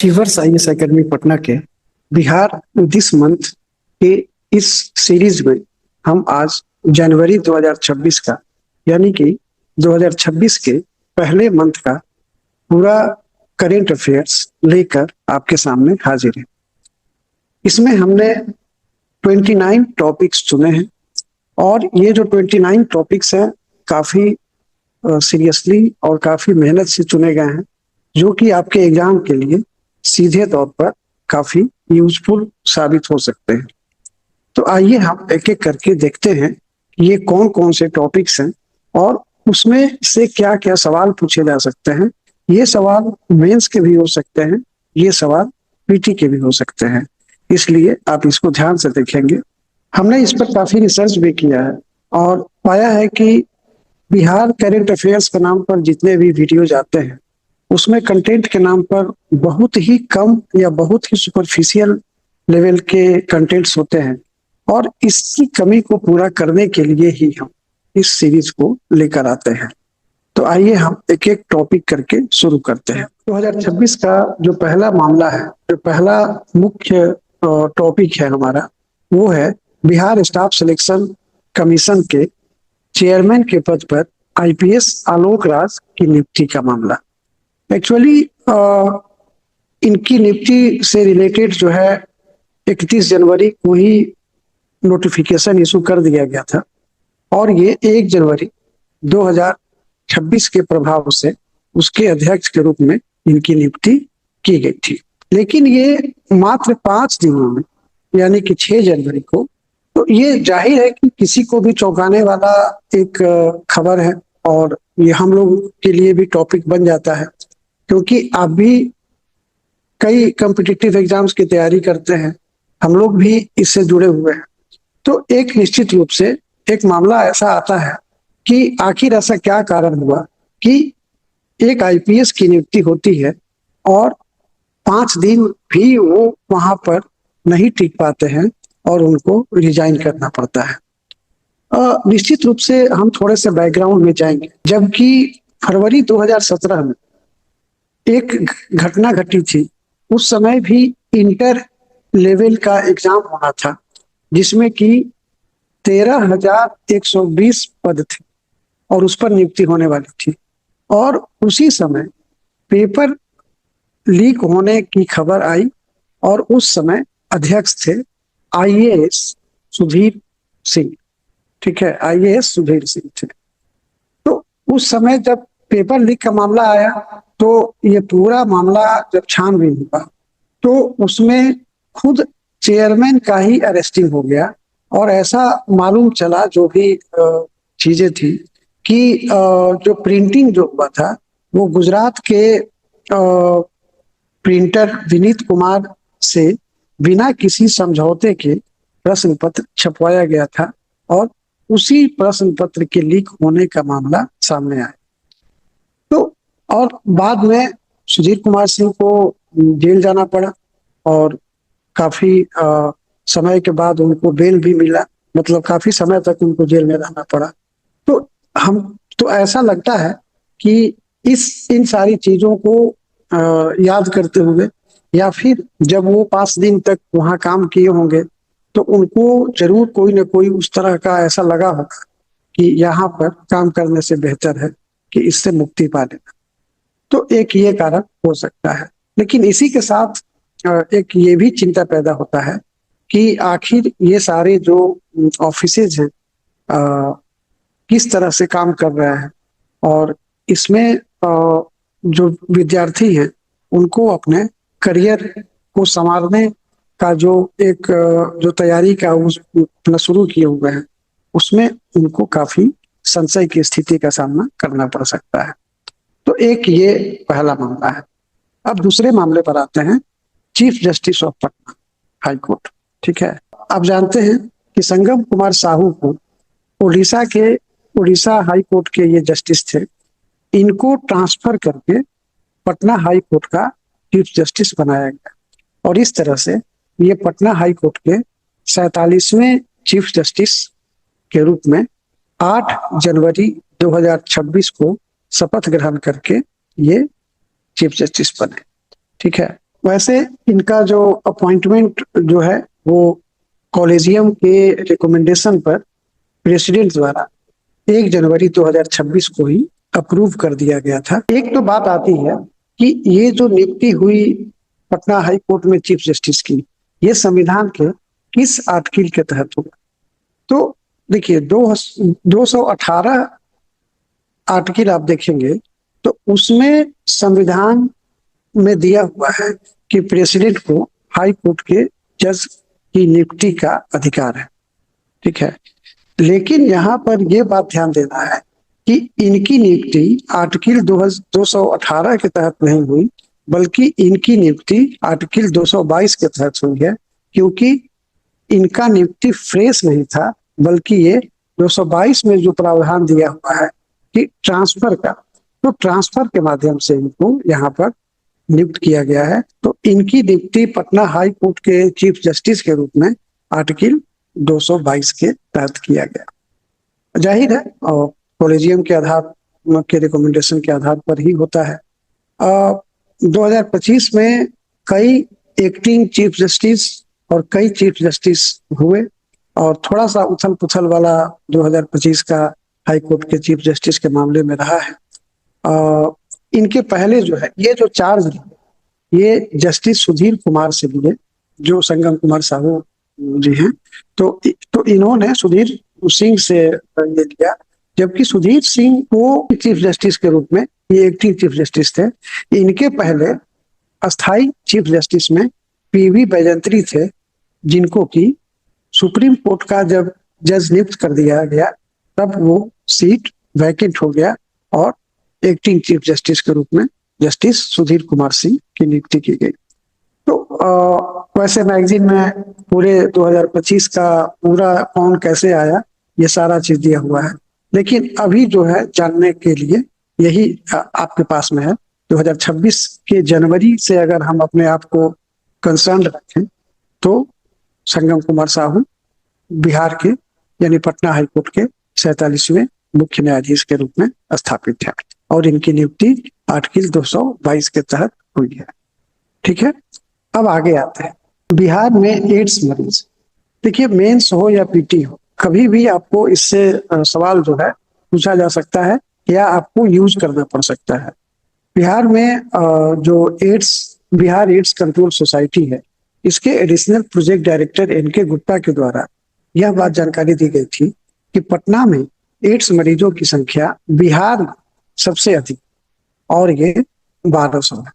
टीवर्स IAS academy Patna के Bihar this month के इस सीरीज में हम आज जनवरी 2026 का यानी कि 2026 के पहले मंथ का पूरा करेंट अफेयर्स लेकर आपके सामने हाजिर है। इसमें हमने 29 टॉपिक्स चुने हैं और ये जो 29 टॉपिक्स हैं काफी सीरियसली और काफी मेहनत से चुने गए हैं, जो कि आपके एग्जाम के लिए सीधे तौर पर काफी यूजफुल साबित हो सकते हैं। तो आइए हम एक एक करके देखते हैं कि ये कौन कौन से टॉपिक्स हैं और उसमें से क्या क्या सवाल पूछे जा सकते हैं। ये सवाल मेंस के भी हो सकते हैं, ये सवाल पीटी के भी हो सकते हैं, इसलिए आप इसको ध्यान से देखेंगे। हमने इस पर काफी रिसर्च भी किया है और पाया है कि बिहार करेंट अफेयर्स के नाम पर जितने भी वीडियोज आते हैं उसमें कंटेंट के नाम पर बहुत ही कम या बहुत ही सुपरफिशियल लेवल के कंटेंट्स होते हैं और इसकी कमी को पूरा करने के लिए ही हम इस सीरीज को लेकर आते हैं। तो आइए हम एक एक टॉपिक करके शुरू करते हैं। 2026 का जो पहला मामला है, जो पहला मुख्य टॉपिक है हमारा, वो है बिहार स्टाफ सिलेक्शन कमीशन के चेयरमैन के पद पर आईपीएस आलोक राज की नियुक्ति का मामला। एक्चुअली इनकी नियुक्ति से रिलेटेड जो है 31 जनवरी को ही नोटिफिकेशन इशू कर दिया गया था और ये 1 जनवरी 2026 के प्रभाव से उसके अध्यक्ष के रूप में इनकी नियुक्ति की गई थी। लेकिन ये मात्र 5 दिनों में यानी कि 6 जनवरी को, तो ये जाहिर है कि किसी को भी चौंकाने वाला एक खबर है और ये हम लोग के लिए भी टॉपिक बन जाता है, क्योंकि आप भी कई कॉम्पिटिटिव एग्जाम्स की तैयारी करते हैं, हम लोग भी इससे जुड़े हुए हैं। तो एक निश्चित रूप से एक मामला ऐसा आता है कि आखिर ऐसा क्या कारण हुआ कि एक आईपीएस की नियुक्ति होती है और 5 दिन भी वो वहां पर नहीं टिक पाते हैं और उनको रिजाइन करना पड़ता है। निश्चित रूप से हम थोड़े से बैकग्राउंड में जाएंगे। जबकि फरवरी 2017 में एक घटना घटी थी, उस समय भी इंटर लेवल का एग्जाम होना था जिसमें कि 13,120 पद थे और उस पर नियुक्ति होने वाली थी और उसी समय पेपर लीक होने की खबर आई और उस समय अध्यक्ष थे आईएएस सुधीर सिंह। ठीक है, आईएएस सुधीर सिंह थे। तो उस समय जब पेपर लीक का मामला आया तो ये पूरा मामला जब छानबीन हुआ तो उसमें खुद चेयरमैन का ही अरेस्टिंग हो गया और ऐसा मालूम चला, जो भी चीजें थी, कि जो प्रिंटिंग जो हुआ था वो गुजरात के प्रिंटर विनीत कुमार से बिना किसी समझौते के प्रश्न पत्र छपवाया गया था और उसी प्रश्न पत्र के लीक होने का मामला सामने आया। तो और बाद में सुधीर कुमार सिंह को जेल जाना पड़ा और काफी समय के बाद उनको बेल भी मिला, मतलब काफी समय तक उनको जेल में रहना पड़ा। तो हम तो ऐसा लगता है कि इन सारी चीजों को याद करते हुए या फिर जब वो 5 दिन तक वहां काम किए होंगे तो उनको जरूर कोई ना कोई उस तरह का ऐसा लगा होगा कि यहाँ पर काम करने से बेहतर है कि इससे मुक्ति पा लेना। तो एक ये कारण हो सकता है। लेकिन इसी के साथ एक ये भी चिंता पैदा होता है कि आखिर ये सारे जो ऑफिसेज हैं किस तरह से काम कर रहे हैं और इसमें जो विद्यार्थी हैं उनको अपने करियर को संवारने का जो तैयारी का अपना शुरू किए हुए हैं उसमें उनको काफी संशय की स्थिति का सामना करना पड़ सकता है। तो एक ये पहला मामला है। अब दूसरे मामले पर आते हैं, chief justice of Patna high court. ठीक है, आप जानते हैं कि संगम कुमार साहू को उड़ीसा हाई कोर्ट के ये जस्टिस थे, इनको ट्रांसफर करके पटना हाई कोर्ट का चीफ जस्टिस बनाया गया और इस तरह से ये पटना हाई कोर्ट के 47वें चीफ जस्टिस के रूप में 8 जनवरी 2026 को शपथ ग्रहण करके ये चीफ जस्टिस बने। ठीक है, वैसे इनका जो अपॉइंटमेंट जो है वो कॉलेजियम के रिकमेंडेशन पर प्रेसिडेंट द्वारा 1 जनवरी 2026 को ही अप्रूव कर दिया गया था। एक तो बात आती है कि ये जो नियुक्ति हुई पटना हाई कोर्ट में चीफ जस्टिस की, ये संविधान के किस आर्टिकल के तहत होगा? तो देखिए 218 आर्टिकल आप देखेंगे तो उसमें संविधान में दिया हुआ है कि प्रेसिडेंट को हाई कोर्ट के जज की नियुक्ति का अधिकार है, ठीक है। लेकिन यहाँ पर यह बात ध्यान देना है कि इनकी नियुक्ति आर्टिकल 218 के तहत नहीं हुई, बल्कि इनकी नियुक्ति आर्टिकल 222 के तहत हुई है, क्योंकि इनका नियुक्ति फ्रेश नहीं था, बल्कि ये 222 में जो प्रावधान दिया हुआ है कि ट्रांसफर का, तो ट्रांसफर के माध्यम से इनको यहाँ पर नियुक्त किया गया है। तो इनकी नियुक्ति पटना हाई कोर्ट के चीफ जस्टिस के रूप में आर्टिकल 222 के तहत किया गया। जाहिर है और कॉलेजियम के आधार के रिकमेंडेशन के आधार पर ही होता है। 2025 में कई एक्टिंग चीफ जस्टिस और कई चीफ जस्टिस हुए और थोड़ा सा उथल पुथल वाला 2025 का हाई कोर्ट के चीफ जस्टिस के मामले में रहा है। इनके पहले जो है ये जो चार्ज ये जस्टिस सुधीर कुमार से लिए, जो संगम कुमार साहू जी हैं, तो इन्होंने सुधीर सिंह से ये लिया, जबकि सुधीर सिंह को चीफ जस्टिस के रूप में ये एक्टिंग चीफ जस्टिस थे। इनके पहले अस्थाई चीफ जस्टिस में पीवी बैजंत्री थे, जिनको कि सुप्रीम कोर्ट का जब जज नियुक्त कर दिया गया तब वो सीट वैकेंट हो गया और एक्टिंग चीफ जस्टिस के रूप में जस्टिस सुधीर कुमार सिंह की नियुक्ति की गई। तो वैसे मैगजीन में पूरे 2025 का पूरा कौन कैसे आया ये सारा चीज दिया हुआ है, लेकिन अभी जो है जानने के लिए यही आपके पास में है। 2026 के जनवरी से अगर हम अपने आप को कंसर्न रखें तो संगम कुमार साहू बिहार के यानी पटना हाईकोर्ट के 47वें मुख्य न्यायाधीश के रूप में स्थापित है और इनकी नियुक्ति आर्टिकल 222 के तहत हुई है, ठीक है। अब आगे आते हैं बिहार में एड्स मरीज। देखिए मेंस हो या पीटी हो, कभी भी आपको इससे सवाल जो है पूछा जा सकता है या आपको यूज करना पड़ सकता है। बिहार में जो बिहार एड्स कंट्रोल सोसाइटी है, इसके additional project director NK Gupta के द्वारा यह बात जानकारी दी गई थी कि पटना में एड्स मरीजों की संख्या बिहार में सबसे अधिक और ये 1200 है।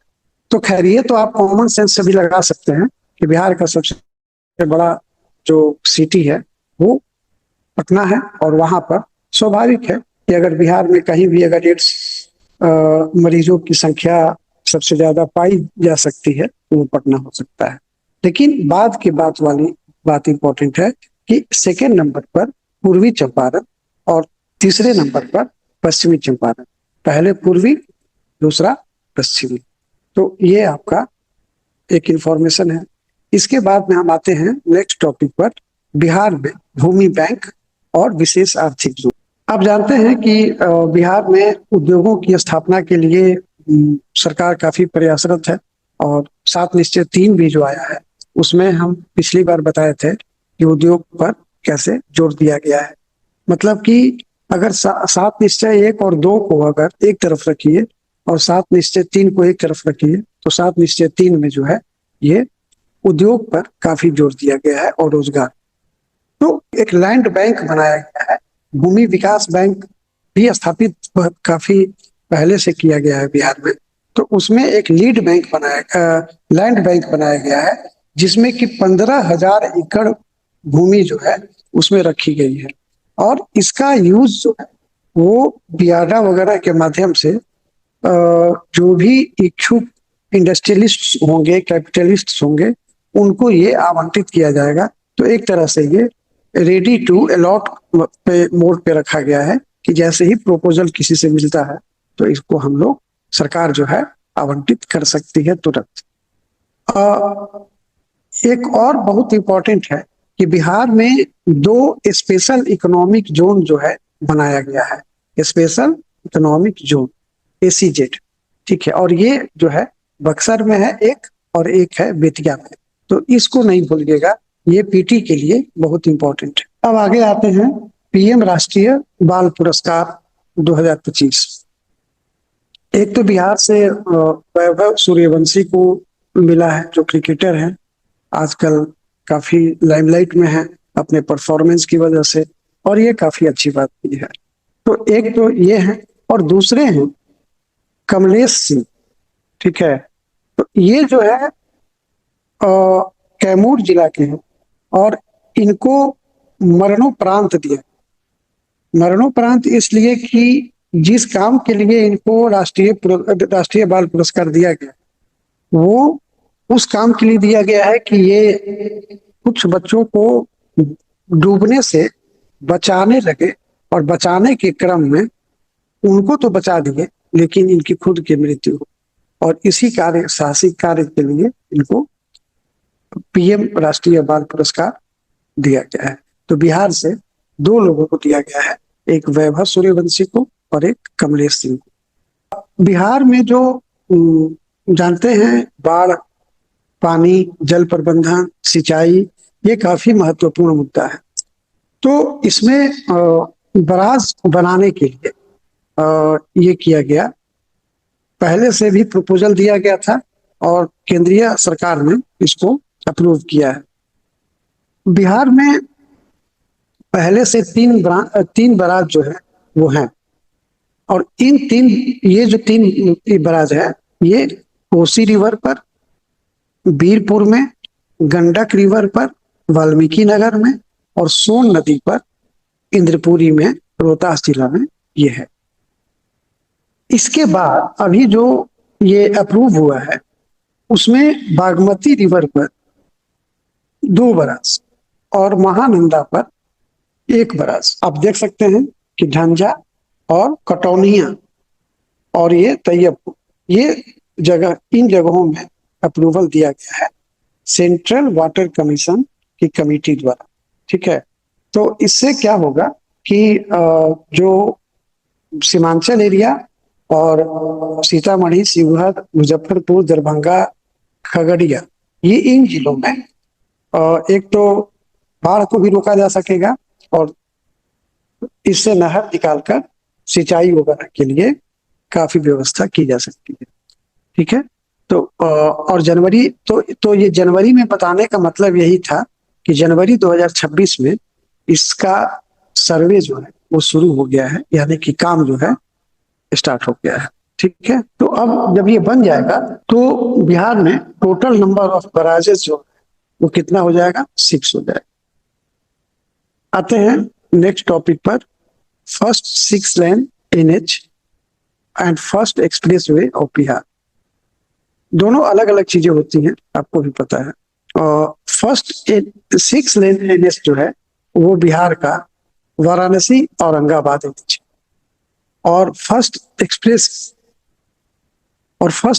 तो खैर ये तो आप कॉमन सेंस से भी लगा सकते हैं कि बिहार का सबसे बड़ा जो सिटी है वो पटना है और वहां पर स्वाभाविक है कि अगर बिहार में कहीं भी अगर एड्स मरीजों की संख्या सबसे ज्यादा पाई जा सकती है तो वो पटना हो सकता है। लेकिन बाद की बात वाली बात इंपॉर्टेंट है कि सेकेंड नंबर पर पूर्वी चंपारण और तीसरे नंबर पर पश्चिमी चंपारण, पहले पूर्वी दूसरा पश्चिमी। तो ये आपका एक इंफॉर्मेशन है। इसके बाद में हम आते हैं नेक्स्ट टॉपिक पर, बिहार में भूमि बैंक और विशेष आर्थिक जोन। आप जानते हैं कि बिहार में उद्योगों की स्थापना के लिए सरकार काफी प्रयासरत है और 7 निश्चय 3 भी जो आया है उसमें हम पिछली बार बताए थे कि उद्योग पर कैसे जोर दिया गया है। मतलब कि अगर 7 निश्चय 1 और 2 को अगर एक तरफ रखिए और 7 निश्चय 3 को एक तरफ रखिए तो 7 निश्चय 3 में जो है ये उद्योग पर काफी जोर दिया गया है और रोजगार। तो एक लैंड बैंक बनाया गया है, भूमि विकास बैंक भी स्थापित काफी पहले से किया गया है बिहार में। तो उसमें एक लीड बैंक लैंड बैंक बनाया गया है जिसमें कि 15,000 एकड़ भूमि जो है उसमें रखी गई है और इसका यूज जो है वो बियाडा वगैरह के माध्यम से जो भी इच्छुक इंडस्ट्रियलिस्ट होंगे, कैपिटलिस्ट होंगे, उनको ये आवंटित किया जाएगा। तो एक तरह से ये रेडी टू अलॉट पे मोड पे रखा गया है कि जैसे ही प्रपोजल किसी से मिलता है तो इसको हम लोग सरकार जो है आवंटित कर सकती है तुरंत। एक और बहुत इंपॉर्टेंट है कि बिहार में 2 स्पेशल इकोनॉमिक जोन जो है बनाया गया है, स्पेशल इकोनॉमिक जोन ACZ, ठीक है। और ये जो है बक्सर में है एक और एक है बेतिया में। तो इसको नहीं भूलिएगा, ये पीटी के लिए बहुत इंपॉर्टेंट है। अब आगे आते हैं पीएम राष्ट्रीय बाल पुरस्कार 2025। एक तो बिहार से वैभव सूर्यवंशी को मिला है, जो क्रिकेटर हैं, आजकल काफी लाइमलाइट में है अपने परफॉर्मेंस की वजह से, और ये काफी अच्छी बात भी है। तो एक तो ये है, और दूसरे हैं कमलेश सिंह। ठीक है, तो ये जो है कैमूर जिला के हैं, और इनको मरणोपरांत दिया। मरणोपरांत इसलिए कि जिस काम के लिए इनको राष्ट्रीय बाल पुरस्कार दिया गया, वो उस काम के लिए दिया गया है कि ये कुछ बच्चों को डूबने से बचाने लगे, और बचाने के क्रम में उनको तो बचा दिए, लेकिन इनकी खुद की मृत्यु हो। और इसी साहसिक कार्य के लिए इनको पीएम राष्ट्रीय बाल पुरस्कार दिया गया है। तो बिहार से दो लोगों को दिया गया है, एक वैभव सूर्यवंशी को और एक कमलेश सिंह को। बिहार में जो जानते हैं, बाढ़, पानी, जल प्रबंधन, सिंचाई, ये काफी महत्वपूर्ण मुद्दा है। तो इसमें बराज बनाने के लिए ये किया गया, पहले से भी प्रपोजल दिया गया था और केंद्रीय सरकार ने इसको अप्रूव किया है। बिहार में पहले से तीन बराज जो है वो हैं, और ये जो तीन बराज है, ये कोसी रिवर पर, बीरपुर में, गंडक रिवर पर, वाल्मीकि नगर में, और सोन नदी पर, इंद्रपुरी में, रोहतास जिला में ये है। इसके बाद अभी जो ये अप्रूव हुआ है, उसमें बागमती रिवर पर 2 बराज और महानंदा पर 1 बराज। आप देख सकते हैं कि झंझा और कटौनिया और ये तैयबपुर, ये जगह, इन जगहों में अप्रूवल दिया गया है सेंट्रल वाटर कमीशन की कमेटी द्वारा। ठीक है, तो इससे क्या होगा कि जो सीमांचल एरिया और सीतामढ़ी, शिवहर, मुजफ्फरपुर, दरभंगा, खगड़िया, ये इन जिलों में एक तो बाढ़ को भी रोका जा सकेगा, और इससे नहर निकालकर सिंचाई वगैरह के लिए काफी व्यवस्था की जा सकती है। ठीक है, तो और जनवरी तो ये जनवरी में बताने का मतलब यही था कि जनवरी 2026 में इसका सर्वे जो है वो शुरू हो गया है, यानी कि काम जो है स्टार्ट हो गया है। ठीक है, तो अब जब ये बन जाएगा तो बिहार में टोटल नंबर ऑफ बराजेस जो वो कितना हो जाएगा, 6 हो जाएगा। आते हैं नेक्स्ट टॉपिक पर, first 6 lane NH and first express way of Bihar. दोनों अलग अलग चीजें होती हैं, आपको भी पता है। फर्स्ट 6 लेन NH जो है वो बिहार का वाराणसी औरंगाबाद NH, और फर्स्ट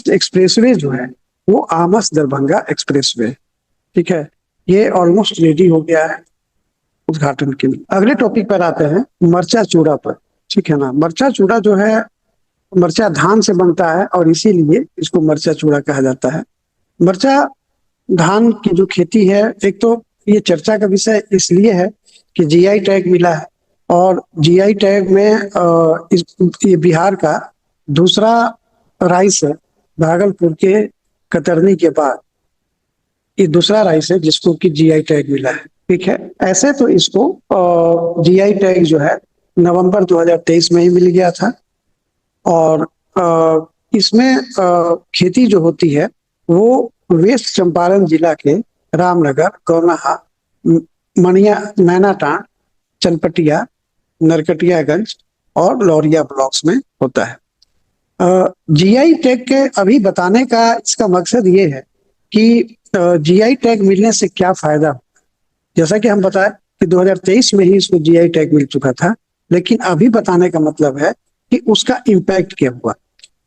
एक्सप्रेसवे जो है वो आमस दरभंगा एक्सप्रेसवे। ठीक है, ये ऑलमोस्ट रेडी हो गया है उद्घाटन के लिए। अगले टॉपिक पर आते हैं मरचा चूड़ा पर। ठीक है ना, मरचा चूड़ा जो है मरचा धान से बनता है, और इसीलिए इसको मरचा चूड़ा कहा जाता है। मरचा धान की जो खेती है, एक तो ये चर्चा का विषय इसलिए है कि GI टैग मिला है, और GI टैग में ये बिहार का दूसरा राइस है, भागलपुर के कतरनी के बाद ये दूसरा राइस है जिसको कि GI टैग मिला है। ठीक है, ऐसे तो इसको GI टैग जो है नवंबर 2023 में ही मिल गया था, और इसमें खेती जो होती है वो वेस्ट चंपारण जिला के रामनगर, गौनाहा, मैनाटांड, चनपटिया, नरकटियागंज और लौरिया ब्लॉक्स में होता है। GI टैग के अभी बताने का इसका मकसद ये है कि GI टैग मिलने से क्या फायदा। जैसा कि हम बताएं कि 2023 में ही इसको GI टैग मिल चुका था, लेकिन अभी बताने का मतलब है कि उसका इम्पैक्ट क्या हुआ।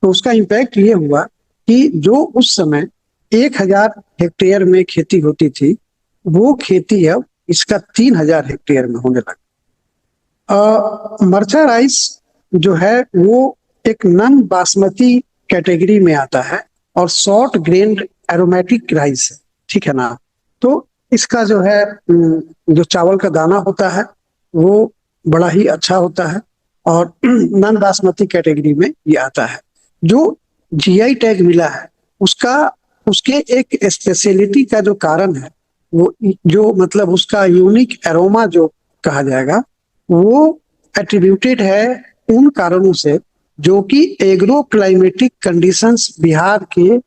तो उसका इम्पैक्ट ये हुआ कि जो उस समय 1000 हेक्टेयर में खेती होती थी, वो खेती अब इसका 3000 हेक्टेयर में होने लगा। मरचा राइस जो है वो एक नॉन बासमती कैटेगरी में आता है, और शॉर्ट ग्रेन एरोमेटिक राइस है, ठीक है ना। तो इसका जो है जो चावल का दाना होता है वो बड़ा ही अच्छा होता है और नॉन बासमती कैटेगरी में ये आता है। जो जीआई टैग मिला है उसका, उसके एक स्पेशलिटी का जो कारण है वो, जो मतलब उसका यूनिक एरोमा जो कहा जाएगा, वो एट्रीब्यूटेड है उन कारणों से जो कि एग्रो क्लाइमेटिक कंडीशंस बिहार के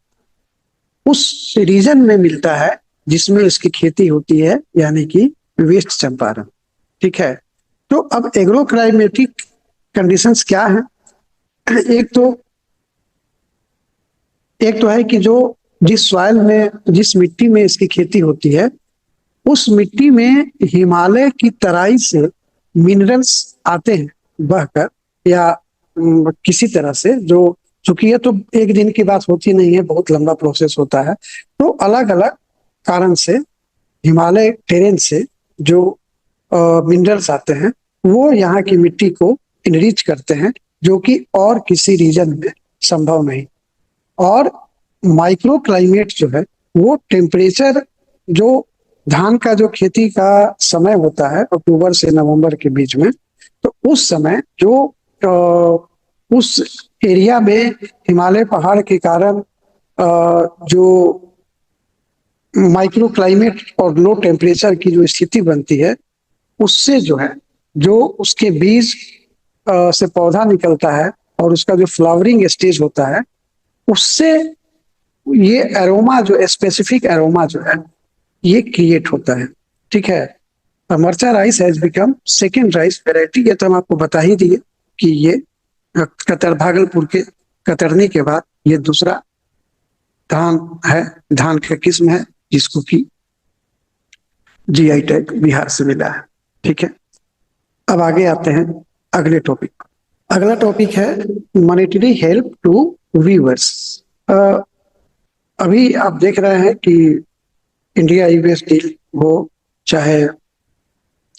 उस रीजन में मिलता है जिसमें इसकी खेती होती है, यानी कि वेस्ट चंपारण, ठीक है। तो अब एग्रो क्लाइमेटिक कंडीशंस क्या है? एक तो एक तो है कि जो जिस सॉइल में, जिस मिट्टी में इसकी खेती होती है उस मिट्टी में हिमालय की तराई से मिनरल्स आते हैं बहकर, या किसी तरह से, जो चूंकि ये तो एक दिन की बात होती नहीं है, बहुत लंबा प्रोसेस होता है। तो अलग अलग कारण से हिमालय टेरेन से जो मिनरल्स आते हैं वो यहाँ की मिट्टी को इनरिच करते हैं, जो कि और किसी रीजन में संभव नहीं। और माइक्रो क्लाइमेट जो है वो टेम्परेचर, जो धान का जो खेती का समय होता है अक्टूबर से नवंबर के बीच में, तो उस समय जो उस एरिया में हिमालय पहाड़ के कारण जो माइक्रो क्लाइमेट और लो टेम्परेचर की जो स्थिति बनती है, उससे जो है, जो उसके बीज से पौधा निकलता है और उसका जो फ्लावरिंग स्टेज होता है, उससे ये एरोमा, जो स्पेसिफिक एरोमा जो है ये क्रिएट होता है, ठीक है। मर्चा rice has become second rice variety, ये तो हम आपको बता ही दिए कि ये कतर, भागलपुर के कतरनी के बाद ये दूसरा धान है, धान का किस्म है जिसको कि जीआई टैग बिहार से मिला है, ठीक है। अब आगे आते हैं अगले टॉपिक। अगला टॉपिक है मॉनेटरी हेल्प टू वीवर्स। अभी आप देख रहे हैं कि इंडिया यूएस डील हो, चाहे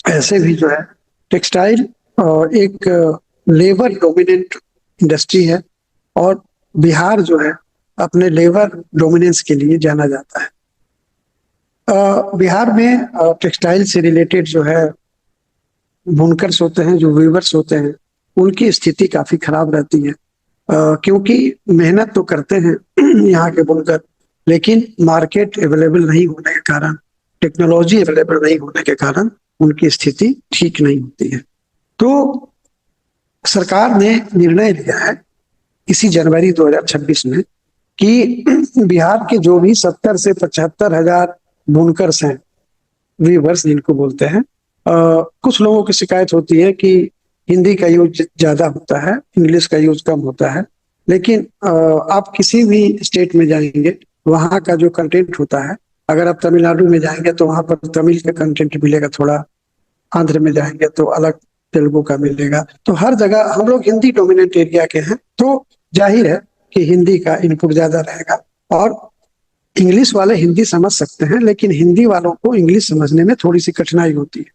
ऐसे भी जो है टेक्सटाइल एक लेबर डोमिनेंट इंडस्ट्री है और बिहार जो है अपने लेबर डोमिनेंस के लिए जाना जाता है। बिहार में टेक्सटाइल से रिलेटेड जो है बुनकर्स होते हैं, जो वीवर्स होते हैं, उनकी स्थिति काफी खराब रहती है, क्योंकि मेहनत तो करते हैं यहाँ के बुनकर, लेकिन मार्केट अवेलेबल नहीं होने के कारण, टेक्नोलॉजी अवेलेबल नहीं होने के कारण उनकी स्थिति ठीक नहीं होती है। तो सरकार ने निर्णय लिया है इसी जनवरी 2026 में कि बिहार के जो भी 70 से 75 हजार बुनकर्स हैं, वीवर्स जिनको बोलते हैं, कुछ लोगों की शिकायत होती है कि हिंदी का यूज ज्यादा होता है, इंग्लिश का यूज कम होता है, लेकिन आप किसी भी स्टेट में जाएंगे वहाँ का जो कंटेंट होता है, अगर आप तमिलनाडु में जाएंगे तो वहाँ पर तमिल का कंटेंट मिलेगा थोड़ा, आंध्र में जाएंगे तो अलग तेलुगु का मिलेगा। तो हर जगह हम लोग हिंदी डोमिनेंट एरिया के हैं, तो जाहिर है कि हिंदी का इनपुट ज्यादा रहेगा। और इंग्लिश वाले हिंदी समझ सकते हैं, लेकिन हिंदी वालों को इंग्लिश समझने में थोड़ी सी कठिनाई होती है,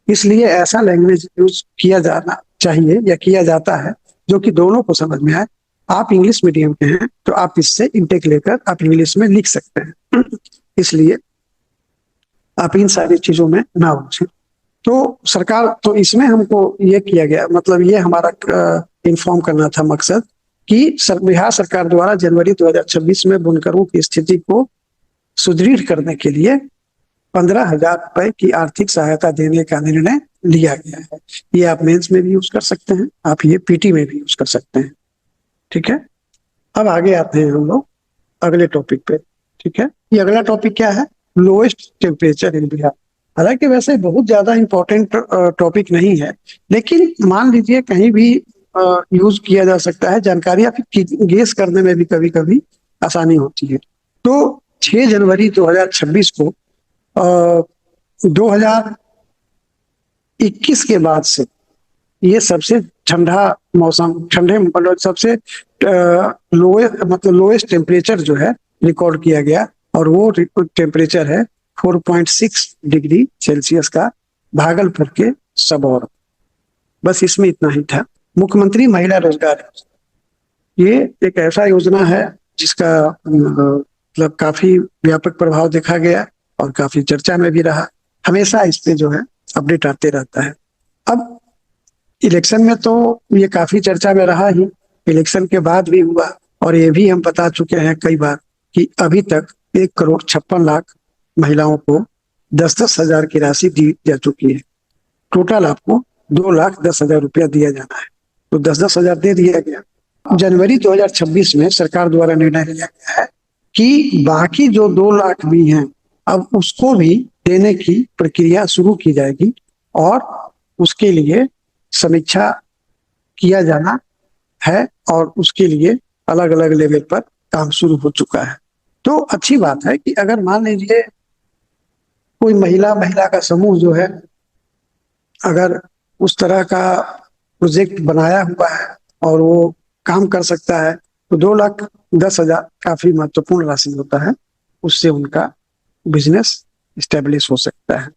इसलिए ऐसा लैंग्वेज यूज किया जाना चाहिए या किया जाता है जो कि दोनों को समझ में आए। आप इंग्लिश मीडियम के हैं तो आप इससे इंटेक लेकर आप इंग्लिश में लिख सकते हैं, इसलिए आप इन सारी चीजों में ना उलझें। तो सरकार, तो इसमें हमको ये किया गया, मतलब ये हमारा इन्फॉर्म करना था मकसद कि बिहार सरकार द्वारा जनवरी 2026 में बुनकरों की स्थिति को सुदृढ़ करने के लिए 15,000 रुपए की आर्थिक सहायता देने का निर्णय लिया गया है। ये आप मेंस में भी यूज कर सकते हैं, आप ये पीटी में भी यूज कर सकते हैं, ठीक है। अब आगे आते हैं हम लोग अगले टॉपिक पे, ठीक है। ये अगला टॉपिक क्या है? Lowest temperature in Bihar. हालांकि वैसे बहुत ज्यादा इंपॉर्टेंट टॉपिक नहीं है, लेकिन मान लीजिए कहीं भी यूज किया जा सकता है, जानकारी आप गेस करने में भी कभी कभी आसानी होती है। तो 6 जनवरी 2026 को 2021 के बाद से ये सबसे ठंडा मौसम, ठंडे मतलब सबसे लोएस्ट टेम्परेचर जो है रिकॉर्ड किया गया, और वो टेम्परेचर है 4.6 डिग्री सेल्सियस का भागलपुर के सबौर। बस इसमें इतना ही था। मुख्यमंत्री महिला रोजगार, ये एक ऐसा योजना है जिसका मतलब काफी व्यापक प्रभाव देखा गया और काफी चर्चा में भी रहा। हमेशा इस पे जो है अपडेट आते रहता है। अब इलेक्शन में तो ये काफी चर्चा में रहा ही, इलेक्शन के बाद भी हुआ, और ये भी हम बता चुके हैं कई बार कि अभी तक 1,56,00,000 महिलाओं को 10-10 हजार की राशि दी जा चुकी है। टोटल आपको 2,10,000 रुपया दिया जाना है, तो 10-10 हजार दे दिया गया। जनवरी 2026 में सरकार द्वारा निर्णय लिया गया है कि बाकी जो 2 लाख भी हैं, अब उसको भी देने की प्रक्रिया शुरू की जाएगी और उसके लिए समीक्षा किया जाना है, और उसके लिए अलग अलग लेवल पर काम शुरू हो चुका है। तो अच्छी बात है कि अगर मान लीजिए कोई महिला महिला का समूह जो है अगर उस तरह का प्रोजेक्ट बनाया हुआ है और वो काम कर सकता है, तो 2,10,000 काफी महत्वपूर्ण राशि होता है, उससे उनका बिजनेस स्टेब्लिश हो सकता है।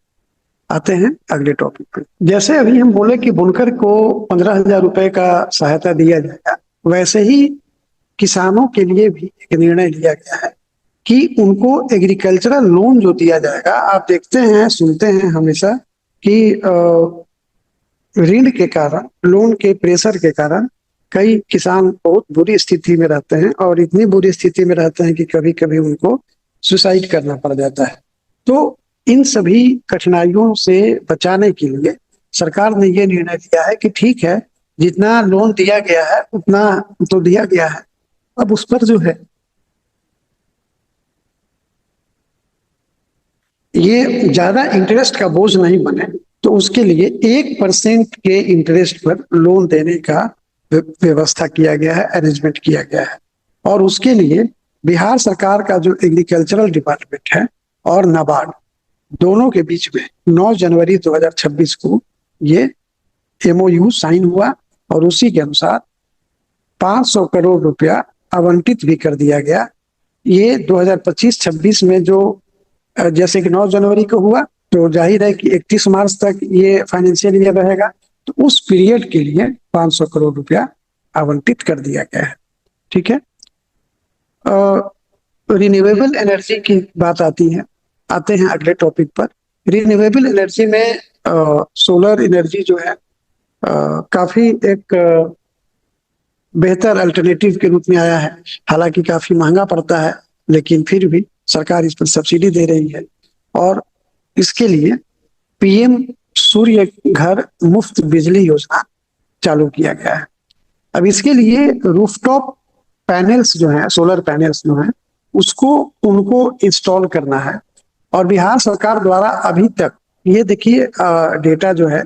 आते हैं अगले टॉपिक पे। जैसे अभी हम बोले कि बुनकर को 15,000 रुपए का सहायता दिया जाएगा, वैसे ही किसानों के लिए भी एक निर्णय लिया गया है कि उनको एग्रीकल्चरल लोन जो दिया जाएगा। आप देखते हैं, सुनते हैं हमेशा कि ऋण के कारण, लोन के प्रेशर के कारण कई किसान बहुत बुरी स्थिति में रहते हैं, और इतनी बुरी स्थिति में रहते हैं कि कभी कभी उनको सुसाइड करना पड़ जाता है। तो इन सभी कठिनाइयों से बचाने के लिए सरकार ने ये निर्णय लिया है कि ठीक है, जितना लोन दिया गया है उतना तो दिया गया है, अब उस पर जो है ये ज्यादा इंटरेस्ट का बोझ नहीं बने, तो उसके लिए 1% के इंटरेस्ट पर लोन देने का व्यवस्था किया गया है, अरेंजमेंट किया गया है। और उसके लिए बिहार सरकार का जो एग्रीकल्चरल डिपार्टमेंट है और नाबार्ड, दोनों के बीच में 9 जनवरी 2026 को ये MOU साइन हुआ, और उसी के अनुसार 500 करोड़ रुपया आवंटित भी कर दिया गया। ये 2025-26 में जो जैसे कि 9 जनवरी को हुआ, तो जाहिर है कि 31 मार्च तक ये फाइनेंशियल ईयर रहेगा, तो उस पीरियड के लिए 500 करोड़ रुपया आवंटित कर दिया गया है। ठीक है। रिन्यूएबल एनर्जी की बात आती है, आते हैं अगले टॉपिक पर। रिन्यूएबल एनर्जी में सोलर एनर्जी जो है काफी एक बेहतर अल्टरनेटिव के रूप में आया है। हालांकि काफी महंगा पड़ता है, लेकिन फिर भी सरकार इस पर सब्सिडी दे रही है, और इसके लिए PM सूर्य घर मुफ्त बिजली योजना चालू किया गया है। अब इसके लिए रूफटॉप पैनल्स जो है, सोलर पैनल्स जो है, उसको उनको इंस्टॉल करना है। और बिहार सरकार द्वारा अभी तक ये देखिए डेटा जो है,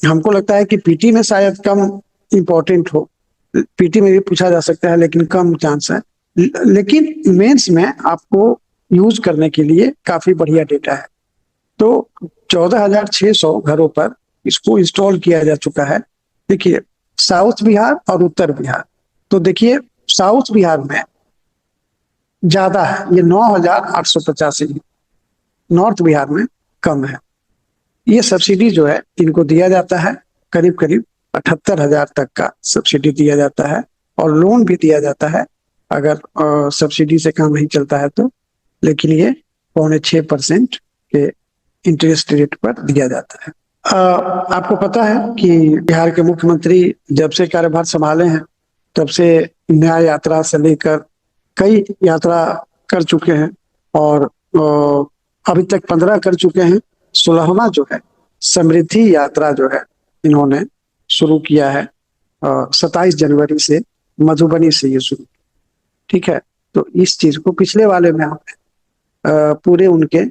हमको लगता है कि PT में शायद कम इम्पोर्टेंट हो, PT में भी पूछा जा सकता है लेकिन कम चांस है, लेकिन मेंस में आपको यूज करने के लिए काफी बढ़िया डेटा है। तो 14,600 घरों पर इसको इंस्टॉल किया जा चुका है। देखिए, साउथ बिहार और उत्तर बिहार, तो देखिए साउथ बिहार में ज्यादा है, ये 9,885, नॉर्थ बिहार में कम है। ये सब्सिडी जो है इनको दिया जाता है, करीब करीब 78,000 तक का सब्सिडी दिया जाता है, और लोन भी दिया जाता है अगर सब्सिडी से काम नहीं चलता है तो, लेकिन ये 6.25% के इंटरेस्ट रेट पर दिया जाता है। आपको पता है कि बिहार के मुख्यमंत्री जब से कार्यभार संभाले हैं तब से न्याय यात्रा से लेकर कई यात्रा कर चुके हैं, और अभी तक 15 कर चुके हैं। 16वां जो है समृद्धि यात्रा जो है इन्होंने शुरू किया है 27 जनवरी से मधुबनी से ये शुरू। ठीक है, तो इस चीज को पिछले वाले में हमने पूरे उनके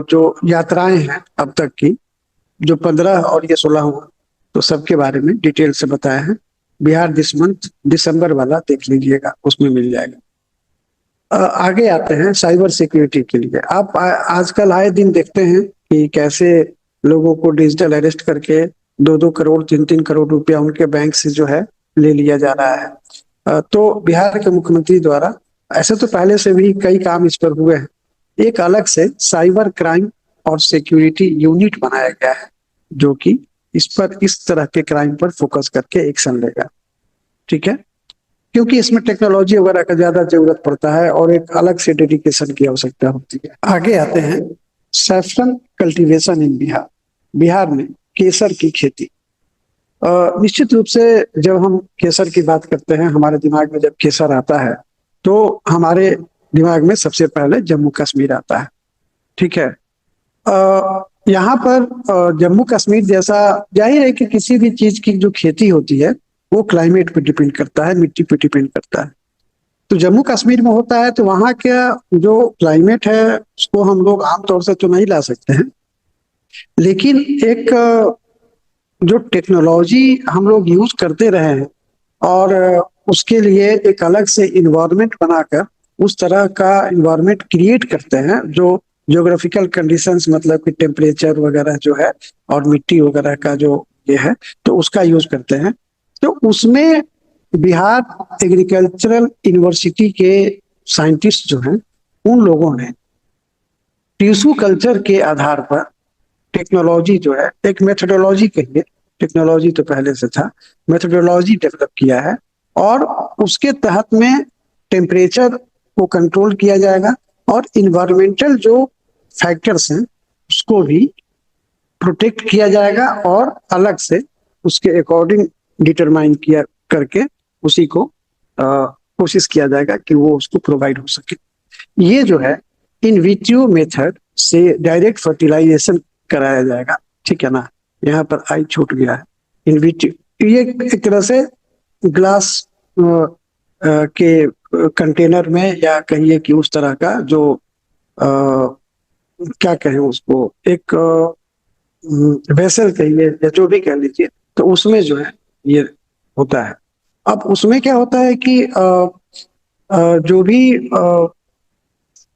जो यात्राएं हैं अब तक की, जो 15 और ये 16 हुआ, तो सबके बारे में डिटेल से बताया है। बिहार दिस मंथ दिसंबर वाला देख लीजिएगा, उसमें मिल जाएगा। आगे आते हैं साइबर सिक्योरिटी के लिए। आप आजकल आए दिन देखते हैं कि कैसे लोगों को डिजिटल अरेस्ट करके 2-2 करोड़ 3-3 करोड़ रुपया उनके बैंक से जो है ले लिया जा रहा है। तो बिहार के मुख्यमंत्री द्वारा ऐसे तो पहले से भी कई काम इस पर हुए हैं, एक अलग से साइबर क्राइम और सिक्योरिटी यूनिट बनाया गया है, जो कि इस तरह के क्राइम पर फोकस करके एक्शन लेगा। ठीक है, क्योंकि इसमें टेक्नोलॉजी वगैरह का ज्यादा जरूरत पड़ता है और एक अलग से डेडिकेशन की आवश्यकता होती है। आगे आते हैं, saffron cultivation in Bihar. Bihar में केसर की खेती। निश्चित रूप से जब हम केसर की बात करते हैं, हमारे दिमाग में जब केसर आता है तो हमारे दिमाग में सबसे पहले जम्मू कश्मीर आता है। ठीक है। यहाँ पर जम्मू कश्मीर जैसा, जाहिर है कि किसी भी चीज की जो खेती होती है वो क्लाइमेट पे डिपेंड करता है, मिट्टी पे डिपेंड करता है। तो जम्मू कश्मीर में होता है तो वहाँ का जो क्लाइमेट है उसको हम लोग आमतौर से तो नहीं ला सकते हैं, लेकिन एक जो टेक्नोलॉजी हम लोग यूज करते रहे हैं और उसके लिए एक अलग से इन्वायरमेंट बनाकर उस तरह का इन्वायरमेंट क्रिएट करते हैं जो ज्योग्राफिकल कंडीशंस, मतलब कि टेम्परेचर वगैरह जो है और मिट्टी वगैरह का जो ये है, तो उसका यूज करते हैं। तो उसमें बिहार एग्रीकल्चरल यूनिवर्सिटी के साइंटिस्ट जो हैं, उन लोगों ने टिश्यू कल्चर के आधार पर टेक्नोलॉजी जो है, एक मेथोडोलॉजी कहिए, टेक्नोलॉजी तो पहले से था, मेथोडोलॉजी डेवलप किया है और उसके तहत में टेम्परेचर को कंट्रोल किया जाएगा और इन्वायरमेंटल जो फैक्टर्स हैं उसको भी प्रोटेक्ट किया जाएगा और अलग से उसके अकॉर्डिंग डिटरमाइन किया करके उसी को कोशिश किया जाएगा कि वो उसको प्रोवाइड हो सके। ये जो है इन विट्रो मेथड से डायरेक्ट फर्टिलाइजेशन कराया जाएगा। ठीक है ना, यहाँ पर आई छूट गया है। इन विट्रो ये एक तरह से ग्लास के कंटेनर में, या कहिए कि उस तरह का जो क्या कहें उसको, एक वेसल कहिए या जो भी कह लीजिए, तो उसमें जो है ये होता है। अब उसमें क्या होता है कि जो भी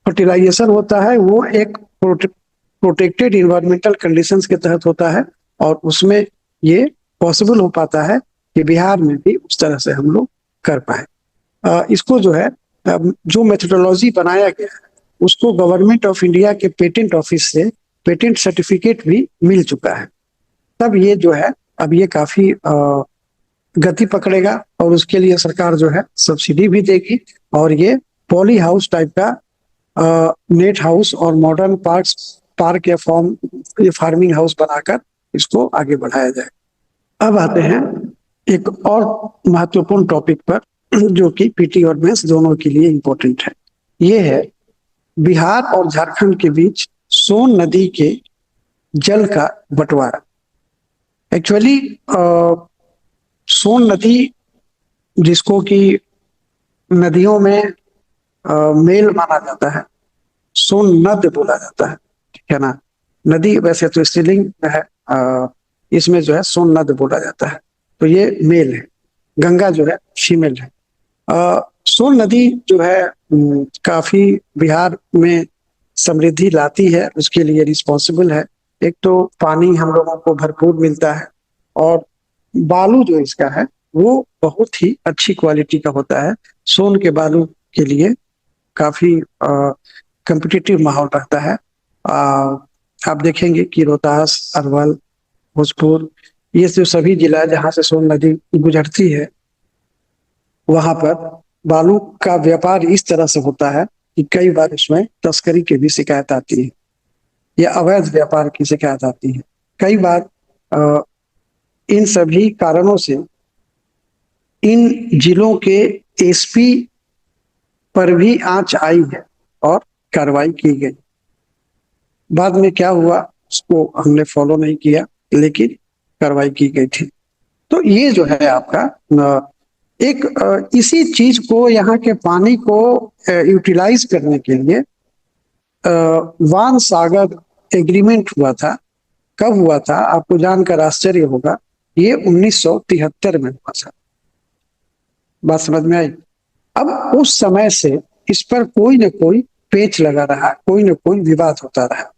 फर्टिलाइजेशन होता है वो एक प्रोटेक्टेड इन्वायरमेंटल कंडीशंस के तहत होता है और उसमें ये पॉसिबल हो पाता है कि बिहार में भी उस तरह से हम लोग कर पाए। इसको जो है जो मेथोडोलॉजी बनाया गया है उसको गवर्नमेंट ऑफ इंडिया के पेटेंट ऑफिस से पेटेंट सर्टिफिकेट भी मिल चुका है। तब ये जो है अब ये काफी गति पकड़ेगा और उसके लिए सरकार जो है सब्सिडी भी देगी और ये पॉली हाउस टाइप का नेट हाउस और मॉडर्न पार्क या फार्मिंग हाउस बनाकर इसको आगे बढ़ाया जाए। अब आते हैं एक और महत्वपूर्ण टॉपिक पर जो कि पीटी और मेंस दोनों के लिए इम्पोर्टेंट है। ये है बिहार और झारखंड के बीच सोन नदी के जल का बंटवारा। एक्चुअली सोन नदी, जिसको कि नदियों में मेल माना जाता है, सोन नद बोला जाता है। ठीक है ना, नदी वैसे तो स्त्रीलिंग है, इसमें जो है सोन नद बोला जाता है, तो ये मेल है। गंगा जो है फीमेल है। सोन नदी जो है काफी बिहार में समृद्धि लाती है, उसके लिए रिस्पॉन्सिबल है। एक तो पानी हम लोगों को भरपूर मिलता है और बालू जो इसका है वो बहुत ही अच्छी क्वालिटी का होता है। सोन के बालू के लिए काफी कम्पिटिटिव माहौल रहता है। आप देखेंगे कि रोहतास, अरवल, भोजपुर, ये जो सभी जिला जहाँ से सोन नदी गुजरती है, वहां पर बालू का व्यापार इस तरह से होता है कि कई बार उसमें तस्करी की भी शिकायत आती है या अवैध व्यापार की शिकायत आती है। कई बार इन सभी कारणों से इन जिलों के एसपी पर भी आंच आई है और कार्रवाई की गई। बाद में क्या हुआ उसको हमने फॉलो नहीं किया, लेकिन कार्रवाई की गई थी। तो ये जो है आपका एक इसी चीज को, यहाँ के पानी को यूटिलाइज करने के लिए वान सागर एग्रीमेंट हुआ था। कब हुआ था आपको जानकर आश्चर्य होगा, ये 1973 में हुआ था। बात समझ में आई? अब उस समय से इस पर कोई न कोई पेच लगा रहा, कोई न कोई विवाद होता रहा।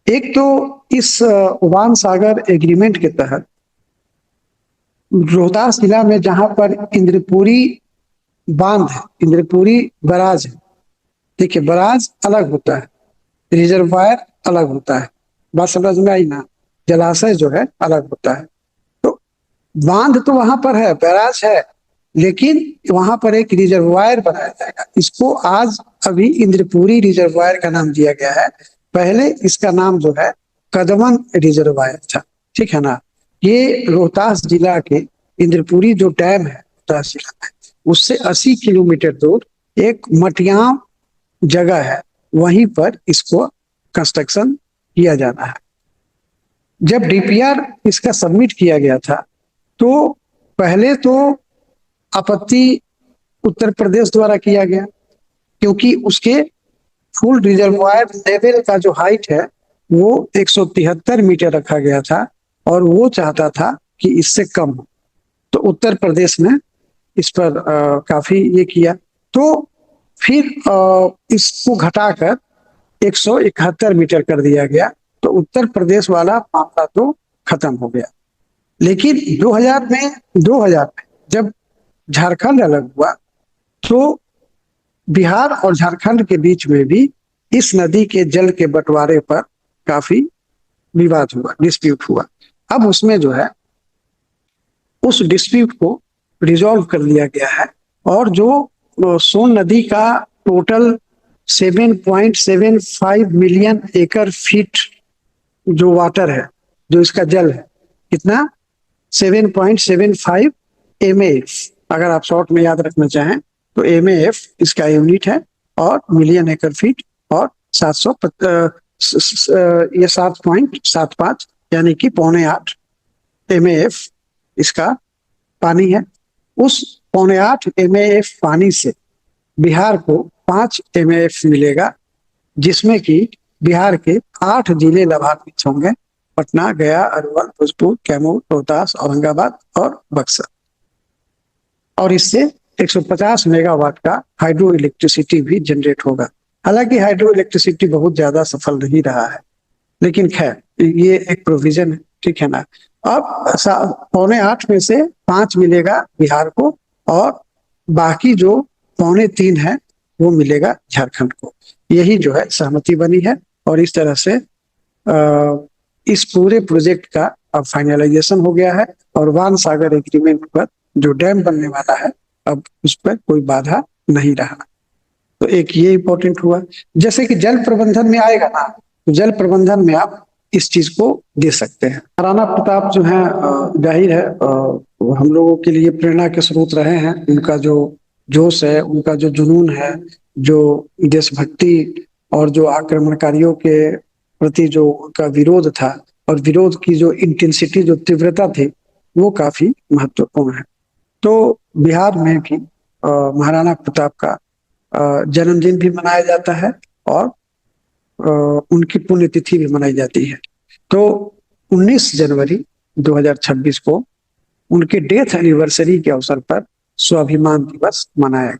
एक तो इस वान सागर एग्रीमेंट के तहत रोहतास जिला में जहां पर इंद्रपुरी बांध है, इंद्रपुरी बराज है। देखिए, बराज अलग होता है, रिजर्वायर अलग होता है। बात समझ में आई ना? जलाशय जो है अलग होता है। तो बांध तो वहां पर है, बैराज है, लेकिन वहां पर एक रिजर्वायर बनाया जाएगा। इसको आज अभी इंद्रपुरी रिजर्वायर का नाम दिया गया है। पहले इसका नाम जो है कदमन रिजर्वायर था, ठीक है ना। ये रोहतास जिला के इंद्रपुरी जो डैम है रोहतास जिला में, उससे 80 किलोमीटर दूर एक मटियाव जगह है, वहीं पर इसको कंस्ट्रक्शन किया जाना है। जब डीपीआर इसका सबमिट किया गया था तो पहले तो आपत्ति उत्तर प्रदेश द्वारा किया गया, क्योंकि उसके फुल रिजर्वायर लेवल का जो हाइट है वो 173 मीटर रखा गया था और वो चाहता था कि इससे कम हो। तो उत्तर प्रदेश ने इस पर काफी ये किया, तो फिर इसको घटाकर 171 मीटर कर दिया गया। तो उत्तर प्रदेश वाला मामला तो खत्म हो गया। लेकिन 2000 में जब झारखंड अलग हुआ तो बिहार और झारखंड के बीच में भी इस नदी के जल के बंटवारे पर काफी विवाद हुआ, डिस्प्यूट हुआ। अब उसमें जो है उस डिस्प्यूट को रिजॉल्व कर लिया गया है और जो सोन नदी का टोटल 7.75 मिलियन एकड़ फीट जो वाटर है, जो इसका जल है, कितना 7.75 MAF, अगर आप शॉर्ट में याद रखना चाहें तो MAF इसका यूनिट है, और मिलियन एकड़ फीट, और 7.75 यानी कि 7.75 MAF इसका पानी है। उस 7.75 MAF पानी से बिहार को 5 MAF मिलेगा, जिसमें कि बिहार के 8 जिले लाभान्वित होंगे: पटना, गया, अरवल, भोजपुर, कैमूर, रोहतास, औरंगाबाद और बक्सर। और इससे 150 मेगावाट का हाइड्रो इलेक्ट्रिसिटी भी जनरेट होगा। हालांकि हाइड्रो इलेक्ट्रिसिटी बहुत ज्यादा सफल नहीं रहा है, लेकिन खैर ये एक प्रोविजन है, ठीक है ना। अब 7.75 में से 5 मिलेगा बिहार को, और बाकी जो 3.25 है वो मिलेगा झारखंड को। यही जो है सहमति बनी है, और इस तरह से इस पूरे प्रोजेक्ट का अब फाइनलाइजेशन हो गया है। और वान सागर एग्रीमेंट पर जो डैम बनने वाला है, अब उस पर कोई बाधा नहीं रहा। तो एक ये इंपॉर्टेंट हुआ। जैसे कि जल प्रबंधन में आएगा ना, तो जल प्रबंधन में आप इस चीज को दे सकते हैं। महाराणा प्रताप जो है जाहिर है हम लोगों के लिए प्रेरणा के स्रोत रहे हैं। उनका जो जोश है, उनका जो जुनून है, जो देशभक्ति और जो आक्रमणकारियों के प्रति जो उनका विरोध था, और विरोध की जो इंटेंसिटी, जो तीव्रता थी, वो काफी महत्वपूर्ण है। तो बिहार में भी महाराणा प्रताप का जन्मदिन भी मनाया जाता है, और उनकी पुण्यतिथि भी मनाई जाती है। तो 19 जनवरी 2026 को उनके डेथ एनिवर्सरी के अवसर पर स्वाभिमान दिवस मनाया गया,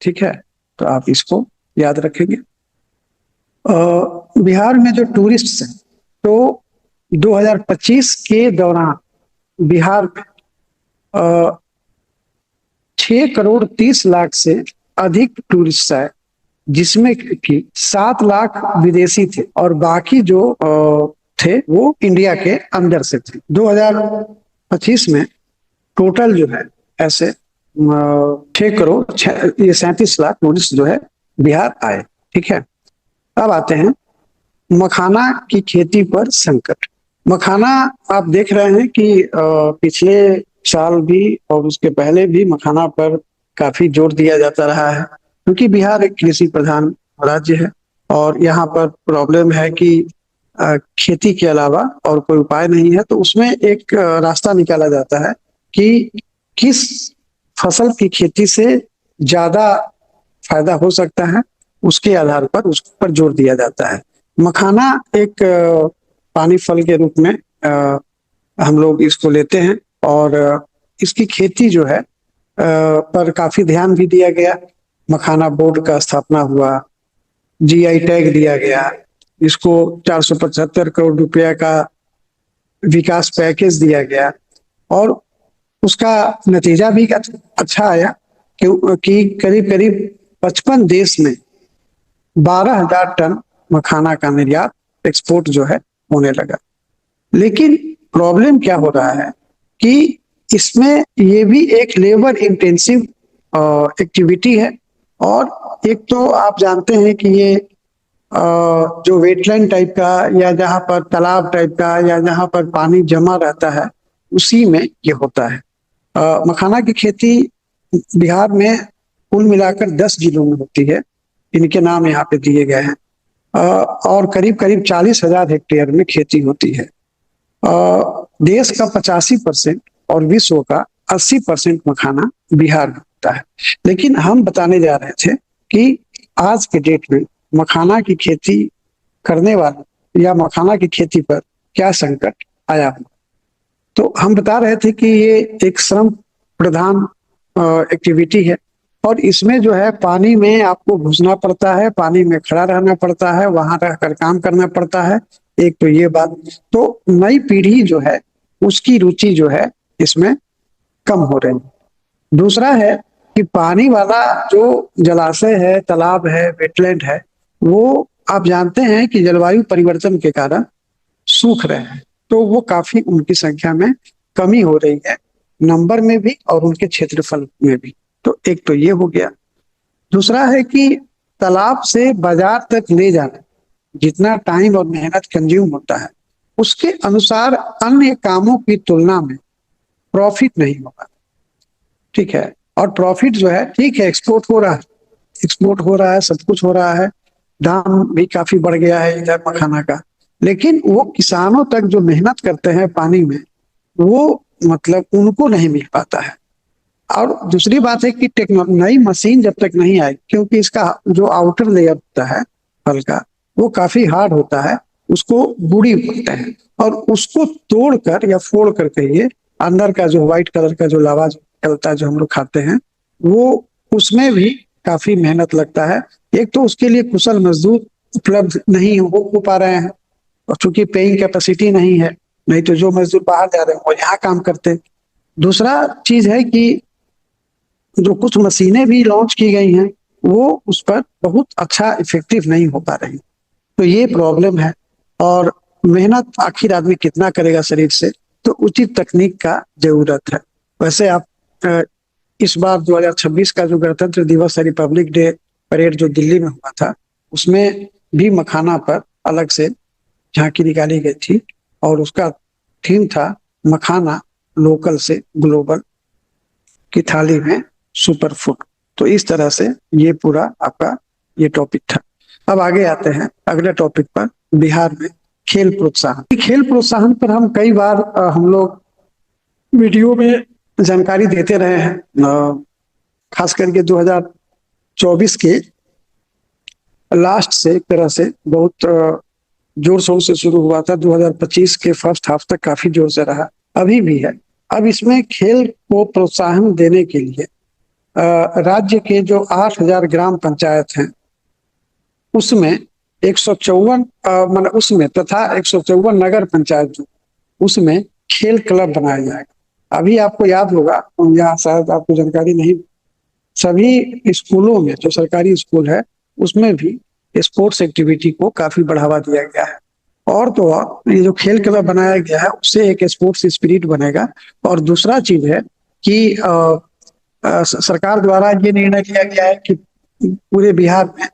ठीक है। तो आप इसको याद रखेंगे। बिहार में जो टूरिस्ट हैं, तो 2025 के दौरान बिहार में 6 करोड़ 30 लाख से अधिक टूरिस्ट आए, जिसमें कि 7 लाख विदेशी थे, और बाकी जो थे वो इंडिया के अंदर से थे। 2025 में टोटल जो है ऐसे 6 करोड़ 37 लाख टूरिस्ट जो है बिहार आए, ठीक है। अब आते हैं मखाना की खेती पर संकट। मखाना आप देख रहे हैं कि पिछले साल भी और उसके पहले भी मखाना पर काफी जोर दिया जाता रहा है, क्योंकि बिहार एक कृषि प्रधान राज्य है, और यहाँ पर प्रॉब्लम है कि खेती के अलावा और कोई उपाय नहीं है। तो उसमें एक रास्ता निकाला जाता है कि किस फसल की खेती से ज्यादा फायदा हो सकता है, उसके आधार पर उस पर जोर दिया जाता है। मखाना एक पानी फल के रूप में हम लोग इसको लेते हैं, और इसकी खेती जो है पर काफी ध्यान भी दिया गया। मखाना बोर्ड का स्थापना हुआ, GI टैग दिया गया, इसको 475 करोड़ रुपया का विकास पैकेज दिया गया, और उसका नतीजा भी अच्छा आया, क्योंकि करीब करीब 55 देश में 12,000 टन मखाना का निर्यात, एक्सपोर्ट जो है होने लगा। लेकिन प्रॉब्लम क्या हो रहा है कि इसमें ये भी एक लेबर इंटेंसिव एक्टिविटी है। और एक तो आप जानते हैं कि ये जो वेटलैंड टाइप का या जहाँ पर तालाब टाइप का या जहाँ पर पानी जमा रहता है उसी में ये होता है। मखाना की खेती बिहार में कुल मिलाकर 10 जिलों में होती है। इनके नाम यहाँ पे दिए गए हैं। और करीब करीब 40,000 हेक्टेयर में खेती होती है। देश का 85% और विश्व का 80% मखाना बिहार में होता है। लेकिन हम बताने जा रहे थे कि आज के डेट में मखाना की खेती करने वाले या मखाना की खेती पर क्या संकट आया हुआ। तो हम बता रहे थे कि ये एक श्रम प्रधान एक्टिविटी है और इसमें जो है पानी में आपको घुसना पड़ता है, पानी में खड़ा रहना पड़ता है, वहां रहकर काम करना पड़ता है। एक तो ये बात, तो नई पीढ़ी जो है उसकी रुचि जो है इसमें कम हो रही है। दूसरा है कि पानी वाला जो जलाशय है, तालाब है, वेटलैंड है, वो आप जानते हैं कि जलवायु परिवर्तन के कारण सूख रहे हैं। तो वो काफी उनकी संख्या में कमी हो रही है, नंबर में भी और उनके क्षेत्रफल में भी। तो एक तो ये हो गया। दूसरा है कि तालाब से बाजार तक ले जाना जितना टाइम और मेहनत कंज्यूम होता है उसके अनुसार अन्य कामों की तुलना में प्रॉफिट नहीं होगा। ठीक है। और प्रॉफिट जो है, ठीक है, एक्सपोर्ट हो रहा है, एक्सपोर्ट हो रहा है, सब कुछ हो रहा है, दाम भी काफी बढ़ गया है इधर मखाना का। लेकिन वो किसानों तक जो मेहनत करते हैं पानी में, वो मतलब उनको नहीं मिल पाता है। और दूसरी बात है कि नई मशीन जब तक नहीं आए, क्योंकि इसका जो आउटर लेयर होता है फल का वो काफी हार्ड होता है, उसको बूड़ी बोलते हैं। और उसको तोड़कर या फोड़ कर कहिए, अंदर का जो व्हाइट कलर का जो लावा निकलता है जो हम लोग खाते हैं, वो उसमें भी काफी मेहनत लगता है। एक तो उसके लिए कुशल मजदूर उपलब्ध नहीं हो पा रहे हैं और चूंकि पेइंग कैपेसिटी नहीं है, नहीं तो जो मजदूर बाहर जा रहे हैं वो यहाँ काम करते हैं। दूसरा चीज है कि जो कुछ मशीनें भी लॉन्च की गई हैं वो उस पर बहुत अच्छा इफेक्टिव नहीं हो पा रही। तो ये प्रॉब्लम है। और मेहनत आखिर आदमी कितना करेगा शरीर से, तो उचित तकनीक का जरूरत है। वैसे आप इस बार 2026 का जो गणतंत्र दिवस है, रिपब्लिक डे परेड जो दिल्ली में हुआ था, उसमें भी मखाना पर अलग से झांकी निकाली गई थी और उसका थीम था मखाना लोकल से ग्लोबल की थाली में सुपर फूड। तो इस तरह से ये पूरा आपका ये टॉपिक था। अब आगे आते हैं अगले टॉपिक पर, बिहार में खेल प्रोत्साहन। खेल प्रोत्साहन पर हम कई बार हम लोग वीडियो में जानकारी देते रहे हैं। खास करके 2024 के लास्ट से एक तरह से बहुत जोर शोर से शुरू हुआ था, 2025 के फर्स्ट हाफ तक काफी जोर से रहा, अभी भी है। अब इसमें खेल को प्रोत्साहन देने के लिए राज्य के जो 8,000 ग्राम पंचायत हैं उसमें 154 मतलब उसमें तथा 154 नगर पंचायत जो उसमें खेल क्लब बनाया जाएगा। अभी आपको याद होगा, या शायद आपको जानकारी नहीं, सभी स्कूलों में जो सरकारी स्कूल है उसमें भी स्पोर्ट्स एक्टिविटी को काफी बढ़ावा दिया गया है। और तो और ये जो खेल क्लब बनाया गया है उससे एक स्पोर्ट्स स्पिरिट बनेगा। और दूसरा चीज है कि सरकार द्वारा ये निर्णय लिया गया है कि पूरे बिहार में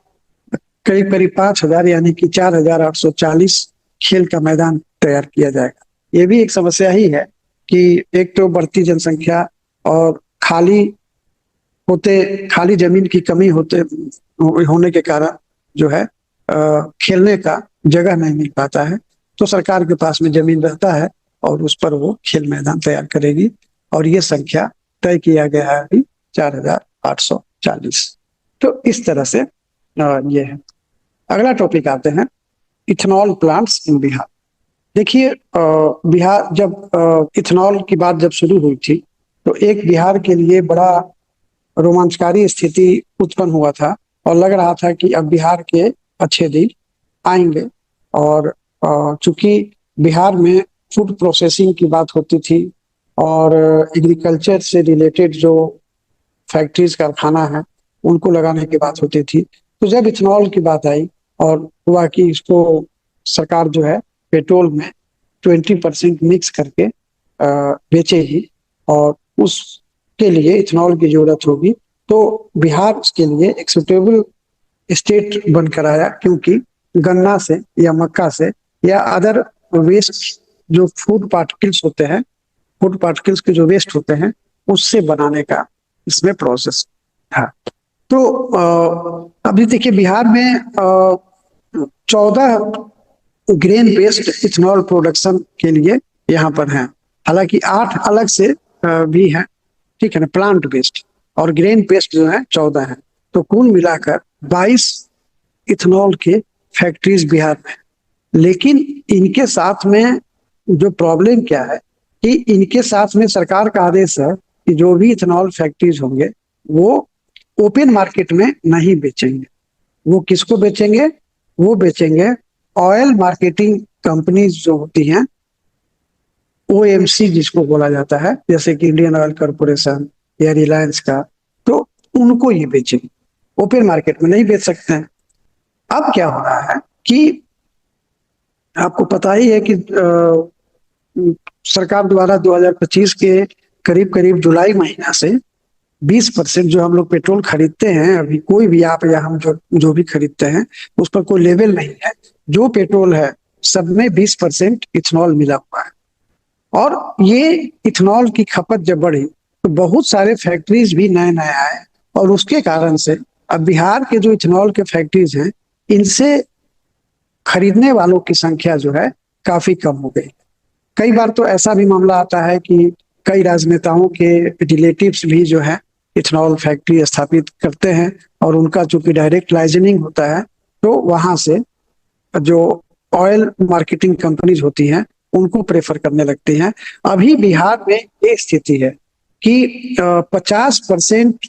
करीब करीब 5,000 यानी कि 4,840 खेल का मैदान तैयार किया जाएगा। ये भी एक समस्या ही है कि एक तो बढ़ती जनसंख्या और खाली जमीन की कमी होने के कारण जो है खेलने का जगह नहीं मिल पाता है। तो सरकार के पास में जमीन रहता है और उस पर वो खेल मैदान तैयार करेगी। और ये संख्या तय किया गया है अभी 4,840। तो इस तरह से ये है। अगला टॉपिक आते हैं, इथेनॉल प्लांट्स इन बिहार। देखिए बिहार जब इथेनॉल की बात जब शुरू हुई थी तो एक बिहार के लिए बड़ा रोमांचकारी स्थिति उत्पन्न हुआ था और लग रहा था कि अब बिहार के अच्छे दिन आएंगे। और चूंकि बिहार में फूड प्रोसेसिंग की बात होती थी और एग्रीकल्चर से रिलेटेड जो फैक्ट्रीज कारखाना है उनको लगाने की बात होती थी, तो जब इथेनॉल की बात आई और हुआ कि इसको सरकार जो है पेट्रोल में 20% मिक्स करके बेचेगी, और उसके लिए इथेनॉल की जरूरत होगी, तो बिहार उसके लिए एक सुटेबल स्टेट बनकर आया, क्योंकि गन्ना से या मक्का से या अदर वेस्ट जो फूड पार्टिकल्स होते हैं, फूड पार्टिकल्स के जो वेस्ट होते हैं, उससे बनाने का इसमें प्रोसेस था। तो अभी देखिए बिहार में 14 ग्रेन बेस्ड इथेनॉल प्रोडक्शन के लिए यहाँ पर हैं। हालांकि 8 अलग से भी हैं, ठीक है ना, प्लांट बेस्ड, और ग्रेन बेस्ड जो है 14 है। तो कुल मिलाकर 22 इथेनॉल के फैक्ट्रीज बिहार में। लेकिन इनके साथ में जो प्रॉब्लम क्या है कि इनके साथ में सरकार का आदेश है कि जो भी इथेनॉल फैक्ट्रीज होंगे वो ओपन मार्केट में नहीं बेचेंगे। वो किसको बेचेंगे? वो बेचेंगे ऑयल मार्केटिंग कंपनीज जो होती हैं, ओएमसी जिसको बोला जाता है, जैसे कि इंडियन ऑयल कॉर्पोरेशन या रिलायंस का, तो उनको ये बेचेंगे, ओपन मार्केट में नहीं बेच सकते हैं। अब क्या हो रहा है कि आपको पता ही है कि सरकार द्वारा 2025 के करीब करीब जुलाई महीना से 20% जो हम लोग पेट्रोल खरीदते हैं, अभी कोई भी आप या हम जो भी खरीदते हैं, उस पर कोई लेवल नहीं है। जो पेट्रोल है सब में 20% इथेनॉल मिला हुआ है। और ये इथेनॉल की खपत जब बढ़ी तो बहुत सारे फैक्ट्रीज भी नए नए आए, और उसके कारण से अब बिहार के जो इथेनॉल के फैक्ट्रीज हैं, इनसे खरीदने वालों की संख्या जो है काफी कम हो गई। कई बार तो ऐसा भी मामला आता है कि कई राजनेताओं के रिलेटिव्स भी जो है इथेनॉल फैक्ट्री स्थापित करते हैं, और उनका चूंकि डायरेक्ट लाइजनिंग होता है, तो वहां से जो ऑयल मार्केटिंग कंपनीज होती हैं उनको प्रेफर करने लगती हैं। अभी बिहार में ये स्थिति है कि 50%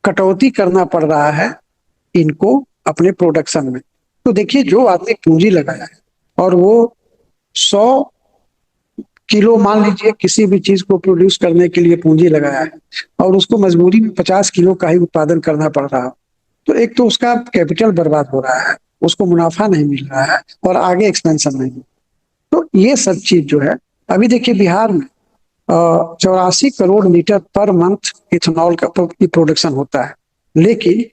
कटौती करना पड़ रहा है इनको अपने प्रोडक्शन में। तो देखिए, जो आदमी पूंजी लगाया है और वो 100 किलो मान लीजिए किसी भी चीज को प्रोड्यूस करने के लिए पूंजी लगाया है, और उसको मजबूरी में 50 किलो का ही उत्पादन करना पड़ रहा है, तो एक तो उसका कैपिटल बर्बाद हो रहा है, उसको मुनाफा नहीं मिल रहा है, और आगे एक्सपेंशन नहीं। तो ये सब चीज जो है, अभी देखिए बिहार में 84 crore litre per month ethanol का प्रोडक्शन होता है, लेकिन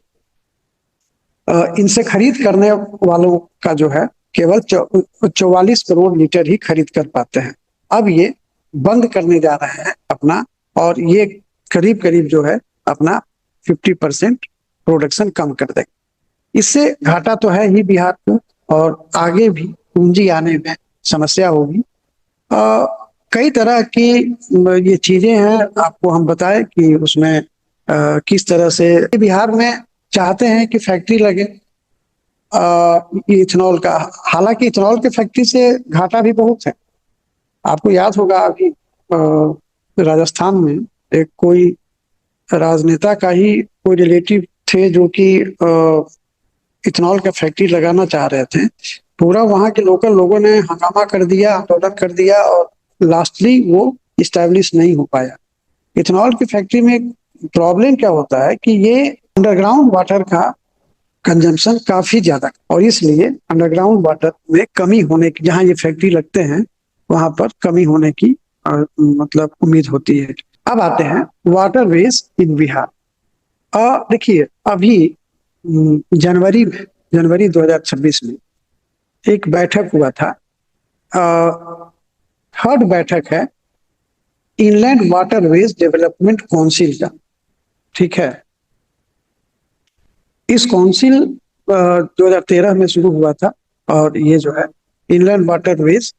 इनसे खरीद करने वालों का जो है केवल 44 करोड़ लीटर ही खरीद कर पाते हैं। अब ये बंद करने जा रहे हैं अपना, और ये करीब करीब जो है अपना 50% प्रोडक्शन कम कर देगा। इससे घाटा तो है ही बिहार को, और आगे भी पूंजी आने में समस्या होगी। कई तरह की ये चीजें हैं, आपको हम बताएं कि उसमें किस तरह से बिहार में चाहते हैं कि फैक्ट्री लगे इथेनॉल का। हालांकि इथेनॉल के फैक्ट्री से घाटा भी बहुत है। आपको याद होगा अभी राजस्थान में एक कोई राजनेता का ही कोई रिलेटिव थे जो कि इथेनॉल का फैक्ट्री लगाना चाह रहे थे। पूरा वहां के लोकल लोगों ने हंगामा कर दिया, आंदोलन कर दिया, और लास्टली वो इस्टेब्लिश नहीं हो पाया। इथेनॉल की फैक्ट्री में प्रॉब्लम क्या होता है कि ये अंडरग्राउंड वाटर का कंजम्पशन काफी ज्यादा, और इसलिए अंडरग्राउंड वाटर में कमी होने की, जहां ये फैक्ट्री लगते हैं वहां पर कमी होने की मतलब उम्मीद होती है। अब आते हैं वाटरवेज इन बिहार। देखिए अभी जनवरी 2026 में एक बैठक हुआ था, थर्ड बैठक है इनलैंड वाटरवेज डेवलपमेंट काउंसिल का, ठीक है। इस काउंसिल 2013 में शुरू हुआ था, और ये जो है inland waterways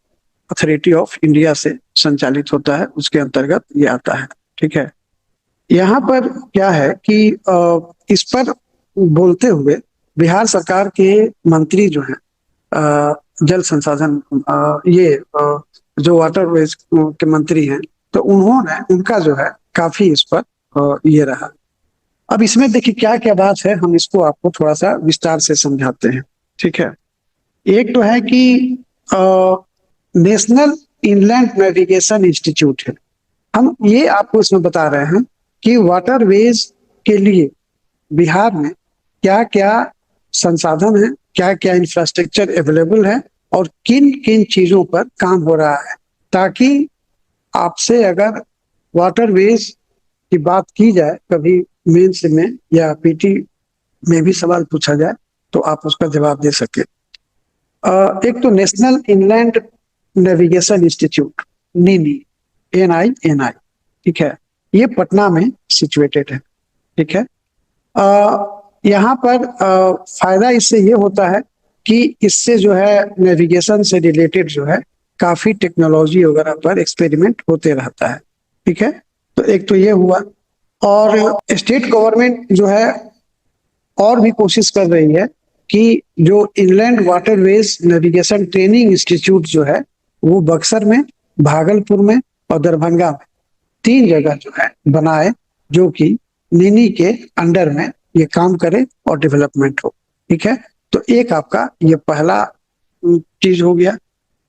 authority of India से संचालित होता है, उसके अंतर्गत ये आता है, ठीक है। यहाँ पर क्या है कि इस पर बोलते हुए बिहार सरकार के मंत्री जो हैं, जल संसाधन जो वाटरवेज के मंत्री हैं, तो उनका जो है काफी इस पर ये रहा। अब इसमें देखिए क्या क्या बात है, हम इसको आपको थोड़ा सा विस्तार से समझाते हैं, ठीक है। एक तो है कि नेशनल इनलैंड नेविगेशन इंस्टीट्यूट है। हम ये आपको इसमें बता रहे हैं कि वाटरवेज के लिए बिहार में क्या क्या संसाधन है, क्या क्या इंफ्रास्ट्रक्चर अवेलेबल है, और किन किन चीजों पर काम हो रहा है, ताकि आपसे अगर वाटरवेज की बात की जाए कभी मेंस में या पीटी में भी सवाल पूछा जाए तो आप उसका जवाब दे सके। एक तो national inland navigation institute, NINI, NINI, ठीक है, ये पटना में सिचुएटेड है। ठीक है। यहाँ पर फायदा इससे ये होता है कि इससे जो है नेविगेशन से रिलेटेड जो है काफी टेक्नोलॉजी वगैरह पर एक्सपेरिमेंट होते रहता है। ठीक है। तो एक तो ये हुआ, और स्टेट गवर्नमेंट जो है और भी कोशिश कर रही है कि जो inland waterways navigation training institute जो है वो बक्सर में, भागलपुर में और दरभंगा में 3 जगह जो है बनाए, जो कि नीनी के अंडर में ये काम करे और डेवलपमेंट हो। ठीक है। तो एक आपका ये पहला चीज हो गया।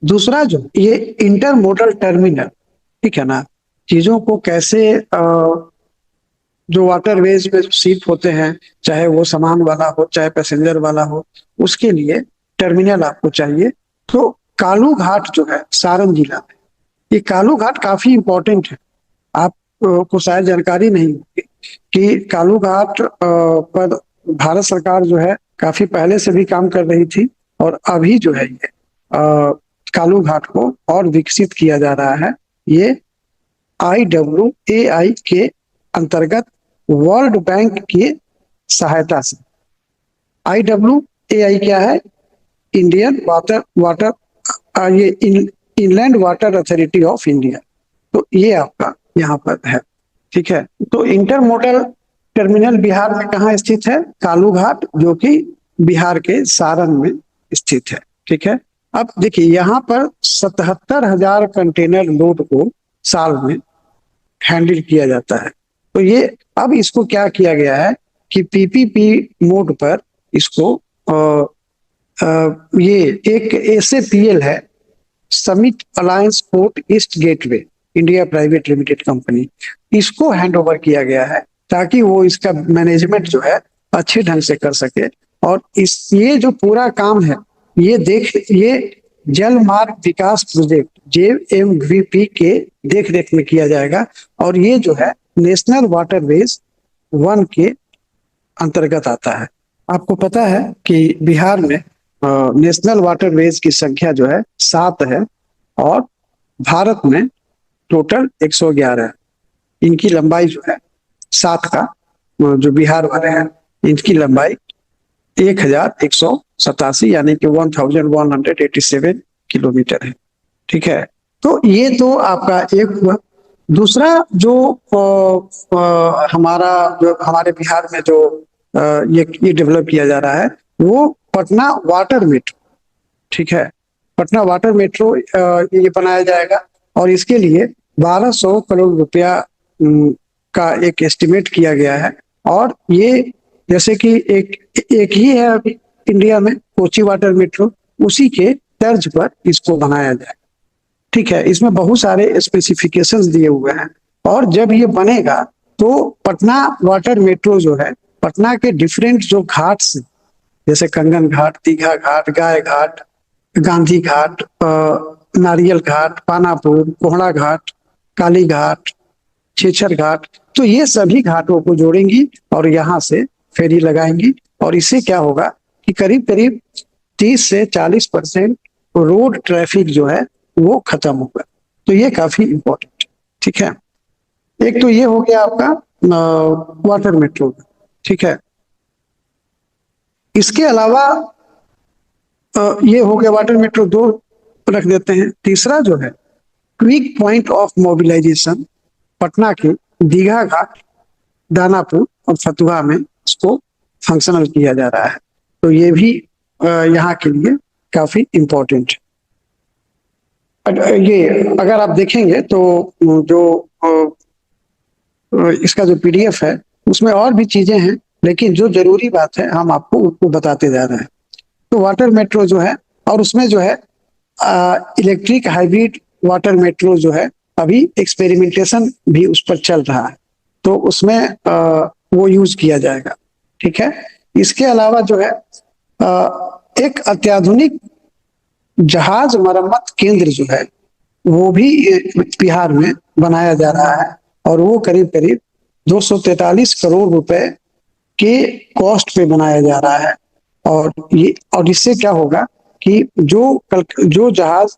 दूसरा जो ये इंटर मोडल टर्मिनल, ठीक है ना, चीजों को कैसे जो वाटरवेज में शिप होते हैं, चाहे वो सामान वाला हो चाहे पैसेंजर वाला हो, उसके लिए टर्मिनल आपको चाहिए। तो कालू घाट जो है सारण जिला में, ये कालू घाट काफी इंपॉर्टेंट है। आप को शायद जानकारी नहीं होगी कि कालू घाट पर भारत सरकार जो है काफी पहले से भी काम कर रही थी, और अभी जो है ये कालू घाट को और विकसित किया जा रहा है। ये IWAI के अंतर्गत वर्ल्ड बैंक की सहायता से। IWAI क्या है? इंडियन वाटर वाटर ये inland water authority of India. तो ये आपका यहाँ पर है। ठीक है। तो इंटरमोडल टर्मिनल बिहार में कहाँ स्थित है? कालू घाट, जो कि बिहार के सारण में स्थित है। ठीक है। अब देखिए यहाँ पर 77,000 कंटेनर लोड को साल में हैंडल किया जाता है। तो ये अब इसको क्या किया गया है कि PPP मोड पर इसको ये एक SAPL है, summit alliance port east gateway India private limited company, इसको हैंड ओवर किया गया है ताकि वो इसका मैनेजमेंट जो है अच्छे ढंग से कर सके। और ये जो पूरा काम है ये जल मार्ग विकास प्रोजेक्ट JMVP के देख रेख में किया जाएगा, और ये जो है नेशनल वाटरवेज 1 के अंतर्गत आता है। आपको पता है कि बिहार में नेशनल वाटरवेज की संख्या जो है 7 है, और भारत में टोटल 111 है। इनकी लंबाई जो है 7 का जो बिहार वाले हैं, इनकी लंबाई 1187 यानी कि 1187 किलोमीटर है। ठीक है। तो ये तो आपका एक हुआ। दूसरा जो हमारे बिहार में जो ये डेवलप किया जा रहा है वो पटना वाटर मेट्रो। ठीक है। पटना वाटर मेट्रो ये बनाया जाएगा, और इसके लिए 1200 करोड़ रुपया का एक एस्टिमेट किया गया है। और ये जैसे कि एक ही है अभी इंडिया में कोची वाटर मेट्रो, उसी के तर्ज पर इसको बनाया जाए। ठीक है। इसमें बहुत सारे स्पेसिफिकेशंस दिए हुए हैं, और जब ये बनेगा तो पटना वाटर मेट्रो जो है पटना के डिफरेंट जो घाट्स, जैसे कंगन घाट, दीघा घाट, गाय घाट, गांधी घाट, नारियल घाट, पानापुर, कोहड़ा घाट, काली घाट, छेछर घाट, तो ये सभी घाटों को जोड़ेंगी और यहाँ से फेरी लगाएंगी। और इससे क्या होगा कि करीब करीब 30 से 40% रोड ट्रैफिक जो है वो खत्म होगा। तो ये काफी इंपॉर्टेंट। ठीक है। एक तो ये हो गया आपका वाटर मेट्रो। ठीक है। इसके अलावा ये हो गया वाटर मेट्रो 2 रख देते हैं। तीसरा जो है quick point of mobilisation, Patna के दीघा घाट, दानापुर और फतुहा में इसको फंक्शनल किया जा रहा है। तो ये भी यहाँ के लिए काफी इंपॉर्टेंट है। ये अगर आप देखेंगे तो जो इसका जो PDF है उसमें और भी चीजें हैं, लेकिन जो जरूरी बात है हम आपको उसको बताते जा रहे हैं। तो वाटर मेट्रो जो है, और उसमें जो है इलेक्ट्रिक हाइब्रिड वाटर मेट्रो जो है अभी एक्सपेरिमेंटेशन भी उस पर चल रहा है, तो उसमें वो यूज किया जाएगा। ठीक है। इसके अलावा जो है एक अत्याधुनिक जहाज मरम्मत केंद्र जो है वो भी बिहार में बनाया जा रहा है। और वो करीब करीब 243 करोड़ रुपए के कॉस्ट पे बनाया जा रहा है। और इससे क्या होगा कि जो जहाज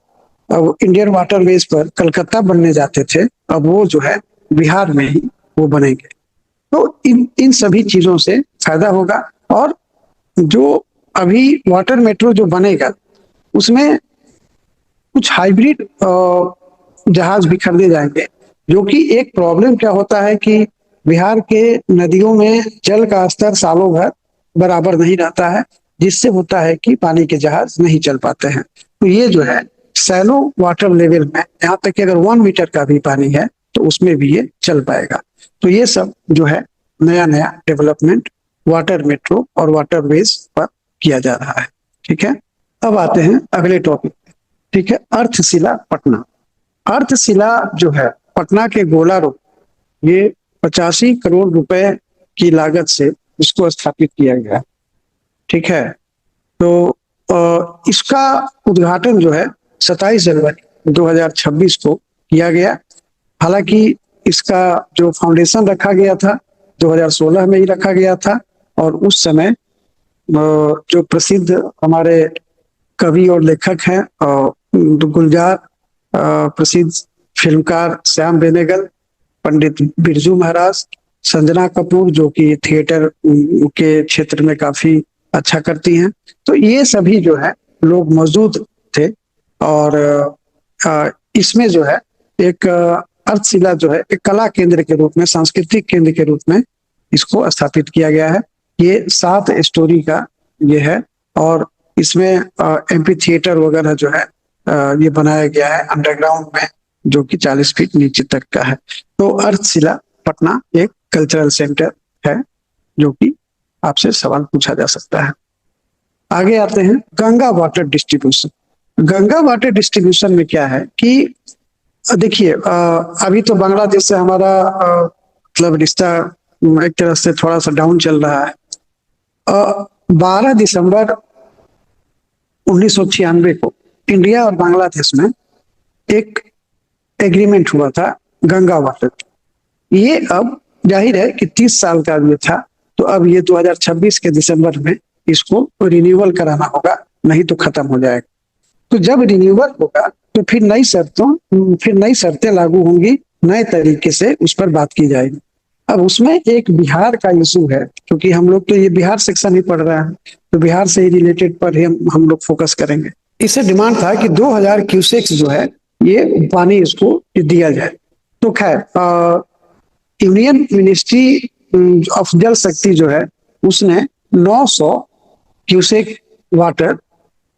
अब इंडियन वाटरवेज पर कलकत्ता बनने जाते थे, अब वो जो है बिहार में ही वो बनेंगे। तो इन इन सभी चीजों से फायदा होगा। और जो अभी वाटर मेट्रो जो बनेगा उसमें कुछ हाइब्रिड जहाज भी खरीदे जाएंगे। जो कि एक प्रॉब्लम क्या होता है कि बिहार के नदियों में जल का स्तर सालों भर बराबर नहीं रहता है, जिससे होता है कि पानी के जहाज नहीं चल पाते हैं। तो ये जो है सैलो वाटर लेवल में, यहाँ तक कि अगर 1 मीटर का भी पानी है तो उसमें भी ये चल पाएगा। तो ये सब जो है नया नया डेवलपमेंट वाटर मेट्रो और वाटर वेज पर किया जा रहा है। ठीक है, अब आते हैं अगले टॉपिक। ठीक है, अर्थशिला पटना। अर्थशिला जो है पटना के गोला रोड, ये 85 करोड़ रुपए की लागत से इसको स्थापित किया गया। ठीक है, तो इसका उद्घाटन जो है 27 जनवरी 2026 को किया गया। हालांकि इसका जो फाउंडेशन रखा गया था 2016 में ही रखा गया था। और उस समय जो प्रसिद्ध हमारे कवि और लेखक हैं गुलजार, प्रसिद्ध फिल्मकार श्याम बेनेगल, पंडित बिरजू महाराज, संजना कपूर जो कि थिएटर के क्षेत्र में काफी अच्छा करती हैं, तो ये सभी जो है लोग मौजूद थे। और इसमें जो है एक अर्थशिला जो है एक कला केंद्र के रूप में, सांस्कृतिक केंद्र के रूप में इसको स्थापित किया गया है। ये 7 स्टोरी का ये है। और इसमें एमपी थिएटर वगैरह जो है ये बनाया गया है अंडरग्राउंड में, जो कि 40 फीट नीचे तक का है। तो अर्थशिला पटना एक कल्चरल सेंटर है जो कि आपसे सवाल पूछा जा सकता है। आगे आते हैं Ganga water distribution. Ganga water distribution में क्या है कि देखिए अभी तो बांग्लादेश से हमारा मतलब रिश्ता एक तरह से थोड़ा सा डाउन चल रहा है। 12 दिसंबर 1996 को इंडिया और बांग्लादेश में एक एग्रीमेंट हुआ था गंगा वाटर। ये अब जाहिर है कि 30 साल का ये था, तो अब ये 2026 के दिसंबर में इसको रिन्यूअल कराना होगा, नहीं तो खत्म हो जाएगा। तो जब रिन्यूअल होगा तो फिर नई शर्तें लागू होंगी, नए तरीके से उस पर बात की जाएगी। अब उसमें एक बिहार का इशू है, क्योंकि हम लोग तो ये बिहार सेक्शन ही पढ़ रहे हैं, तो बिहार से ही रिलेटेड पर ही हम लोग फोकस करेंगे। इससे डिमांड था कि 2000 क्यूसेक्स जो है ये पानी इसको दिया जाए। तो खैर यूनियन मिनिस्ट्री ऑफ जल शक्ति जो है उसने 900 क्यूसेक वाटर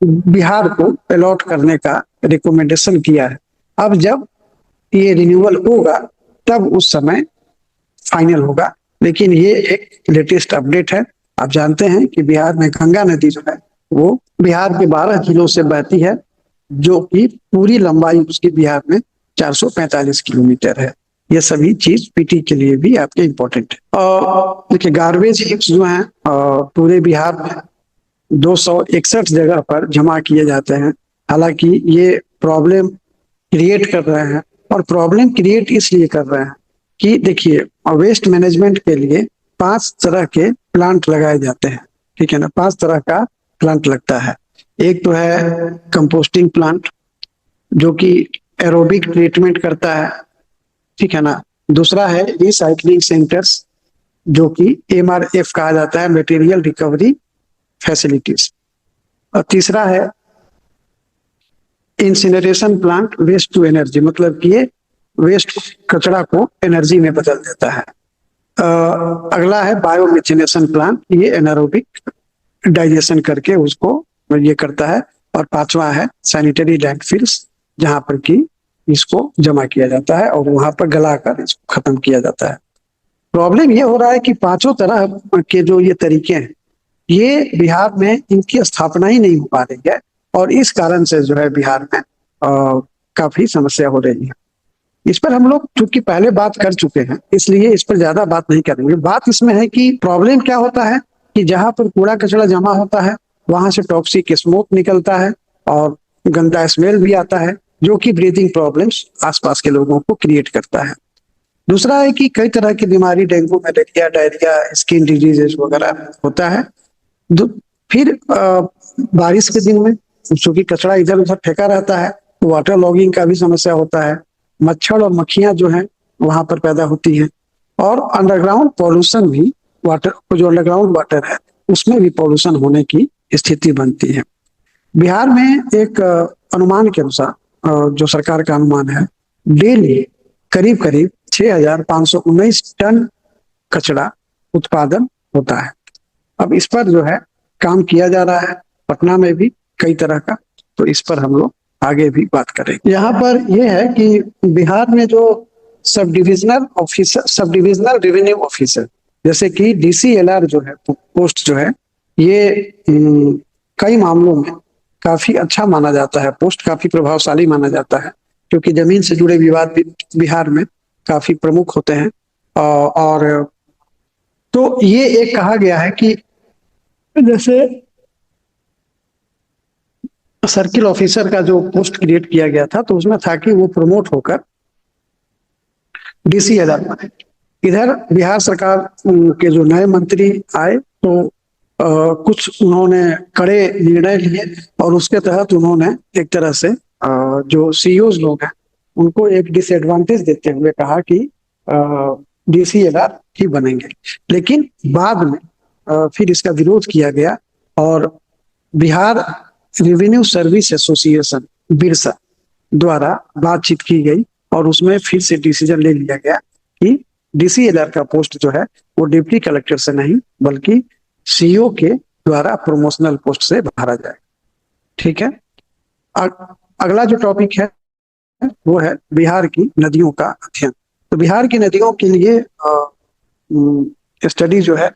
बिहार को अलॉट करने का रिकमेंडेशन किया है। अब जब ये रिन्यूअल होगा तब उस समय फाइनल होगा। लेकिन ये एक लेटेस्ट अपडेट है। आप जानते हैं कि बिहार में गंगा नदी जो है वो बिहार के 12 जिलों से बहती है, जो कि पूरी लंबाई उसकी बिहार में 445 किलोमीटर है। ये सभी चीज पीटी के लिए भी आपके इम्पोर्टेंट है। और देखिए गार्बेज हिप्स जो हैं पूरे बिहार में 261 जगह पर जमा किए जाते हैं। हालांकि ये प्रॉब्लम क्रिएट कर रहे हैं, और प्रॉब्लम क्रिएट इसलिए कर रहे हैं कि देखिए वेस्ट मैनेजमेंट के लिए 5 तरह के प्लांट लगाए जाते हैं। ठीक है ना, 5 तरह का प्लांट लगता है। एक तो है कंपोस्टिंग प्लांट जो कि एरोबिक ट्रीटमेंट करता है। ठीक है ना, दूसरा है रिसाइकलिंग सेंटर्स जो कि MRF कहा जाता है, मटेरियल रिकवरी फैसिलिटीज। और तीसरा है incineration plant, waste to energy, मतलब कि ये वेस्ट कचरा को एनर्जी में बदल देता है। अगला है बायोमिथेनेशन प्लांट, ये एनारोबिक डाइजेशन करके उसको ये करता है। और 5वां है सैनिटरी लैंडफिल्स, जहां पर कि इसको जमा किया जाता है और वहां पर गलाकर इसको खत्म किया जाता है। प्रॉब्लम ये हो रहा है कि 5 तरह के जो ये तरीके हैं ये बिहार में इनकी स्थापना ही नहीं हो पा रही है, और इस कारण से जो है बिहार में काफी समस्या हो रही है। इस पर हम लोग चूंकि पहले बात कर चुके हैं इसलिए इस पर ज्यादा बात नहीं करेंगे। बात इसमें है कि प्रॉब्लम क्या होता है कि जहां पर कूड़ा कचरा जमा होता है वहां से टॉक्सिक स्मोक निकलता है और गंदा स्मेल भी आता है, जो कि ब्रीदिंग प्रॉब्लम्स आसपास के लोगों को क्रिएट करता है। दूसरा है कि कई तरह की बीमारी, dengue, malaria, diarrhoea, skin diseases वगैरह होता है। दू- फिर बारिश के दिन में चूंकि कचरा इधर उधर फेंका रहता है, तो वाटर लॉगिंग का भी समस्या होता है। मच्छर और मक्खियां जो हैं वहां पर पैदा होती हैं। और अंडरग्राउंड पॉल्यूशन भी, वाटर, जो अंडरग्राउंड वाटर है उसमें भी पॉल्यूशन होने की स्थिति बनती है। बिहार में एक अनुमान के अनुसार, जो सरकार का अनुमान है, डेली करीब करीब 6,519 टन कचरा उत्पादन होता है। अब इस पर जो है काम किया जा रहा है, पटना में भी कई तरह का। तो इस पर हम लोग आगे भी बात करेंगे। यहाँ पर यह है कि बिहार में जो सब डिविजनल रेवेन्यू ऑफिसर, जैसे कि DCLR जो है पोस्ट जो है, ये कई मामलों में काफी अच्छा माना जाता है, पोस्ट काफी प्रभावशाली माना जाता है, क्योंकि जमीन से जुड़े विवाद भी बिहार में काफी प्रमुख होते हैं। और तो ये एक कहा गया है कि जैसे सर्किल ऑफिसर का जो पोस्ट क्रिएट किया गया था, तो उसमें था कि वो प्रमोट होकर DCLR बने। इधर बिहार सरकार के जो नए मंत्री आए, तो कुछ उन्होंने कड़े निर्णय लिए, और उसके तहत उन्होंने एक तरह से जो CEOs लोग हैं उनको एक डिसएडवांटेज देते हुए कहा कि DCLR ही बनेंगे। लेकिन बाद में फिर इसका विरोध किया गया, और Bihar revenue service association, Birsa, द्वारा बातचीत की गई, और उसमें फिर से डिसीजन ले लिया गया कि DCLR का पोस्ट जो है वो डिप्टी कलेक्टर से नहीं बल्कि CEO के द्वारा प्रमोशनल पोस्ट से भरा जाए। ठीक है। अगला जो टॉपिक है वो है बिहार की नदियों का अध्ययन। तो बिहार की नदियों के लिए स्टडी जो है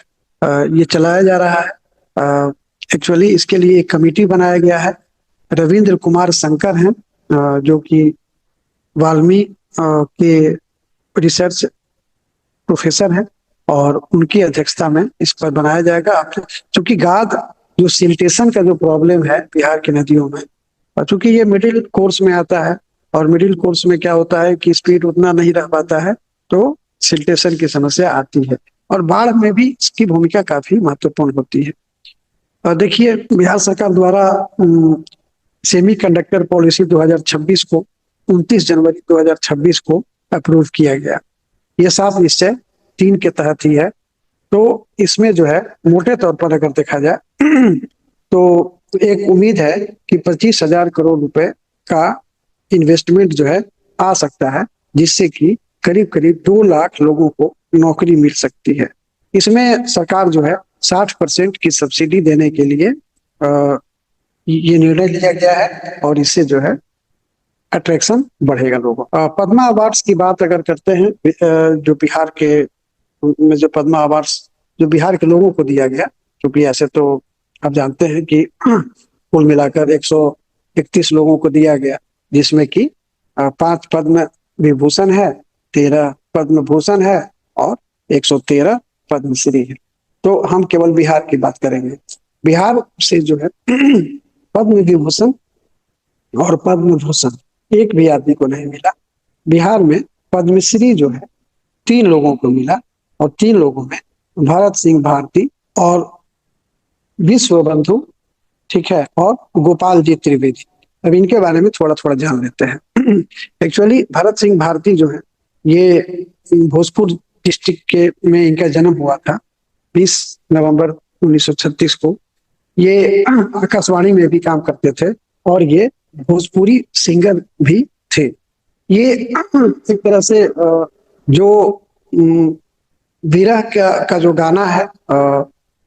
ये चलाया जा रहा है। एक्चुअली इसके लिए एक कमेटी बनाया गया है। रविंद्र कुमार शंकर हैं, जो कि वाल्मीकि के रिसर्च प्रोफेसर हैं, और उनकी अध्यक्षता में इस पर बनाया जाएगा। चूंकि गाद जो सिल्टेशन का जो प्रॉब्लम है बिहार की नदियों में, और चूंकि ये मिडिल कोर्स में आता है, और मिडिल कोर्स में क्या होता है कि स्पीड उतना नहीं रह पाता है, तो सिल्टेशन की समस्या आती है, और बाढ़ में भी इसकी भूमिका काफी महत्वपूर्ण होती है। देखिए, बिहार सरकार द्वारा सेमी कंडक्टर पॉलिसी 2026 को 29 जनवरी 2026 को अप्रूव किया गया। ये साफ निश्चय 3 के तहत ही है। तो इसमें जो है मोटे तौर पर अगर देखा जाए तो एक उम्मीद है कि 25,000 करोड़ रुपए का इन्वेस्टमेंट जो है आ सकता है, जिससे कि करीब करीब 2 लाख लोगों को नौकरी मिल सकती है। इसमें सरकार जो है 60% की सब्सिडी देने के लिए ये निर्णय लिया गया है, और इससे जो है अट्रैक्शन बढ़ेगा लोगों। पद्मा अवार्ड्स की बात अगर करते हैं, जो बिहार के में जो पद्मा अवार्ड्स जो बिहार के लोगों को दिया गया, क्योंकि ऐसे तो आप जानते हैं कि कुल मिलाकर 131 लोगों को दिया गया, जिसमें कि 5 पद्म विभूषण है, 13 पद्म भूषण है, और 113 पद्मश्री है। तो हम केवल बिहार की बात करेंगे। बिहार से जो है पद्म विभूषण और पद्म भूषण एक भी आदमी को नहीं मिला। बिहार में पद्मश्री जो है 3 लोगों को मिला, और 3 लोगों में भरत सिंह भारती और विश्व बंधु, ठीक है, और गोपाल जी त्रिवेदी। अब इनके बारे में थोड़ा थोड़ा जान लेते हैं। एक्चुअली भरत सिंह भारती जो है, ये भोजपुर डिस्ट्रिक्ट के में इनका जन्म हुआ था 20 नवंबर 1936 को। ये आकाशवाणी में भी काम करते थे, और ये भोजपुरी सिंगर भी थे। ये एक तरह से जो विरह का जो गाना है,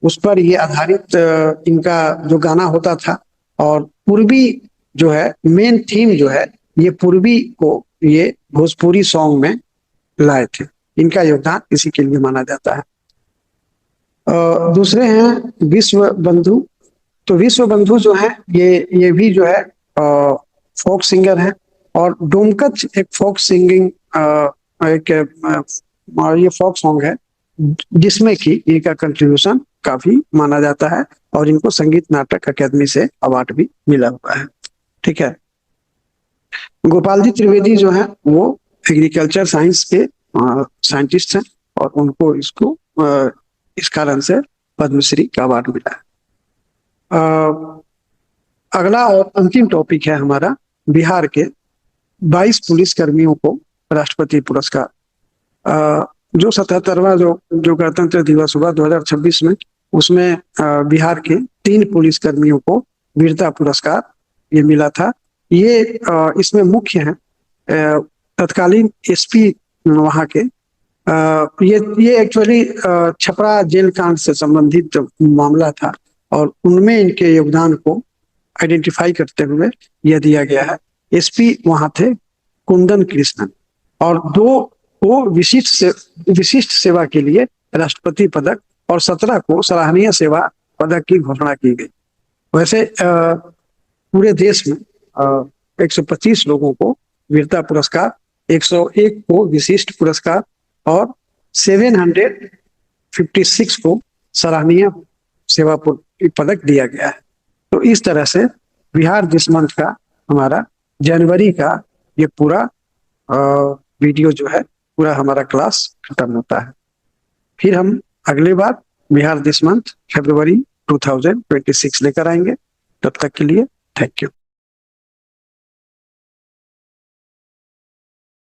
उस पर ये आधारित इनका जो गाना होता था, और पूर्वी जो है मेन थीम जो है, ये पूर्वी को ये भोजपुरी सॉन्ग में लाए थे। इनका योगदान इसी के लिए माना जाता है। दूसरे हैं विश्व बंधु। तो विश्व बंधु जो है, ये भी जो है फोक सिंगर है, और डोमकच एक फोक सिंगिंग ये फोक सॉन्ग है, जिसमें कि इनका कंट्रीब्यूशन काफी माना जाता है, और इनको संगीत नाटक अकेदमी से अवार्ड भी मिला हुआ है। ठीक है। गोपाल जी त्रिवेदी जो है वो एग्रीकल्चर साइंस के साइंटिस्ट हैं और उनको इसको इस कारण से पद्मश्री का अवार्ड मिला है। अगला और अंतिम टॉपिक है हमारा बिहार के 22 पुलिस कर्मियों को राष्ट्रपति पुरस्कार। जो 77वां जो गणतंत्र दिवस हुआ 2026 में, उसमें बिहार के 3 पुलिस कर्मियों को वीरता पुरस्कार ये मिला था। ये इसमें मुख्य है तत्कालीन एसपी वहाँ के। ये एक्चुअली छपरा जेल कांड से संबंधित मामला था और उनमें इनके योगदान को आइडेंटिफाई करते हुए यह दिया गया है। एसपी वहाँ थे कुंदन कृष्णन और 2 को विशिष्ट सेवा के लिए राष्ट्रपति पदक और 17 को सराहनीय सेवा पदक की घोषणा की गई। वैसे पूरे देश में 125 लोगों को वीरता पुरस्कार, 101 को विशिष्ट पुरस्कार और 756 को सराहनीय सेवा पदक दिया गया है। तो इस तरह से बिहार दिस मंथ का हमारा जनवरी का ये पूरा वीडियो जो है, पूरा हमारा क्लास खत्म होता है। फिर हम अगले बार बिहार दिस मंथ फरवरी 2026 लेकर आएंगे। तब तक के लिए थैंक यू।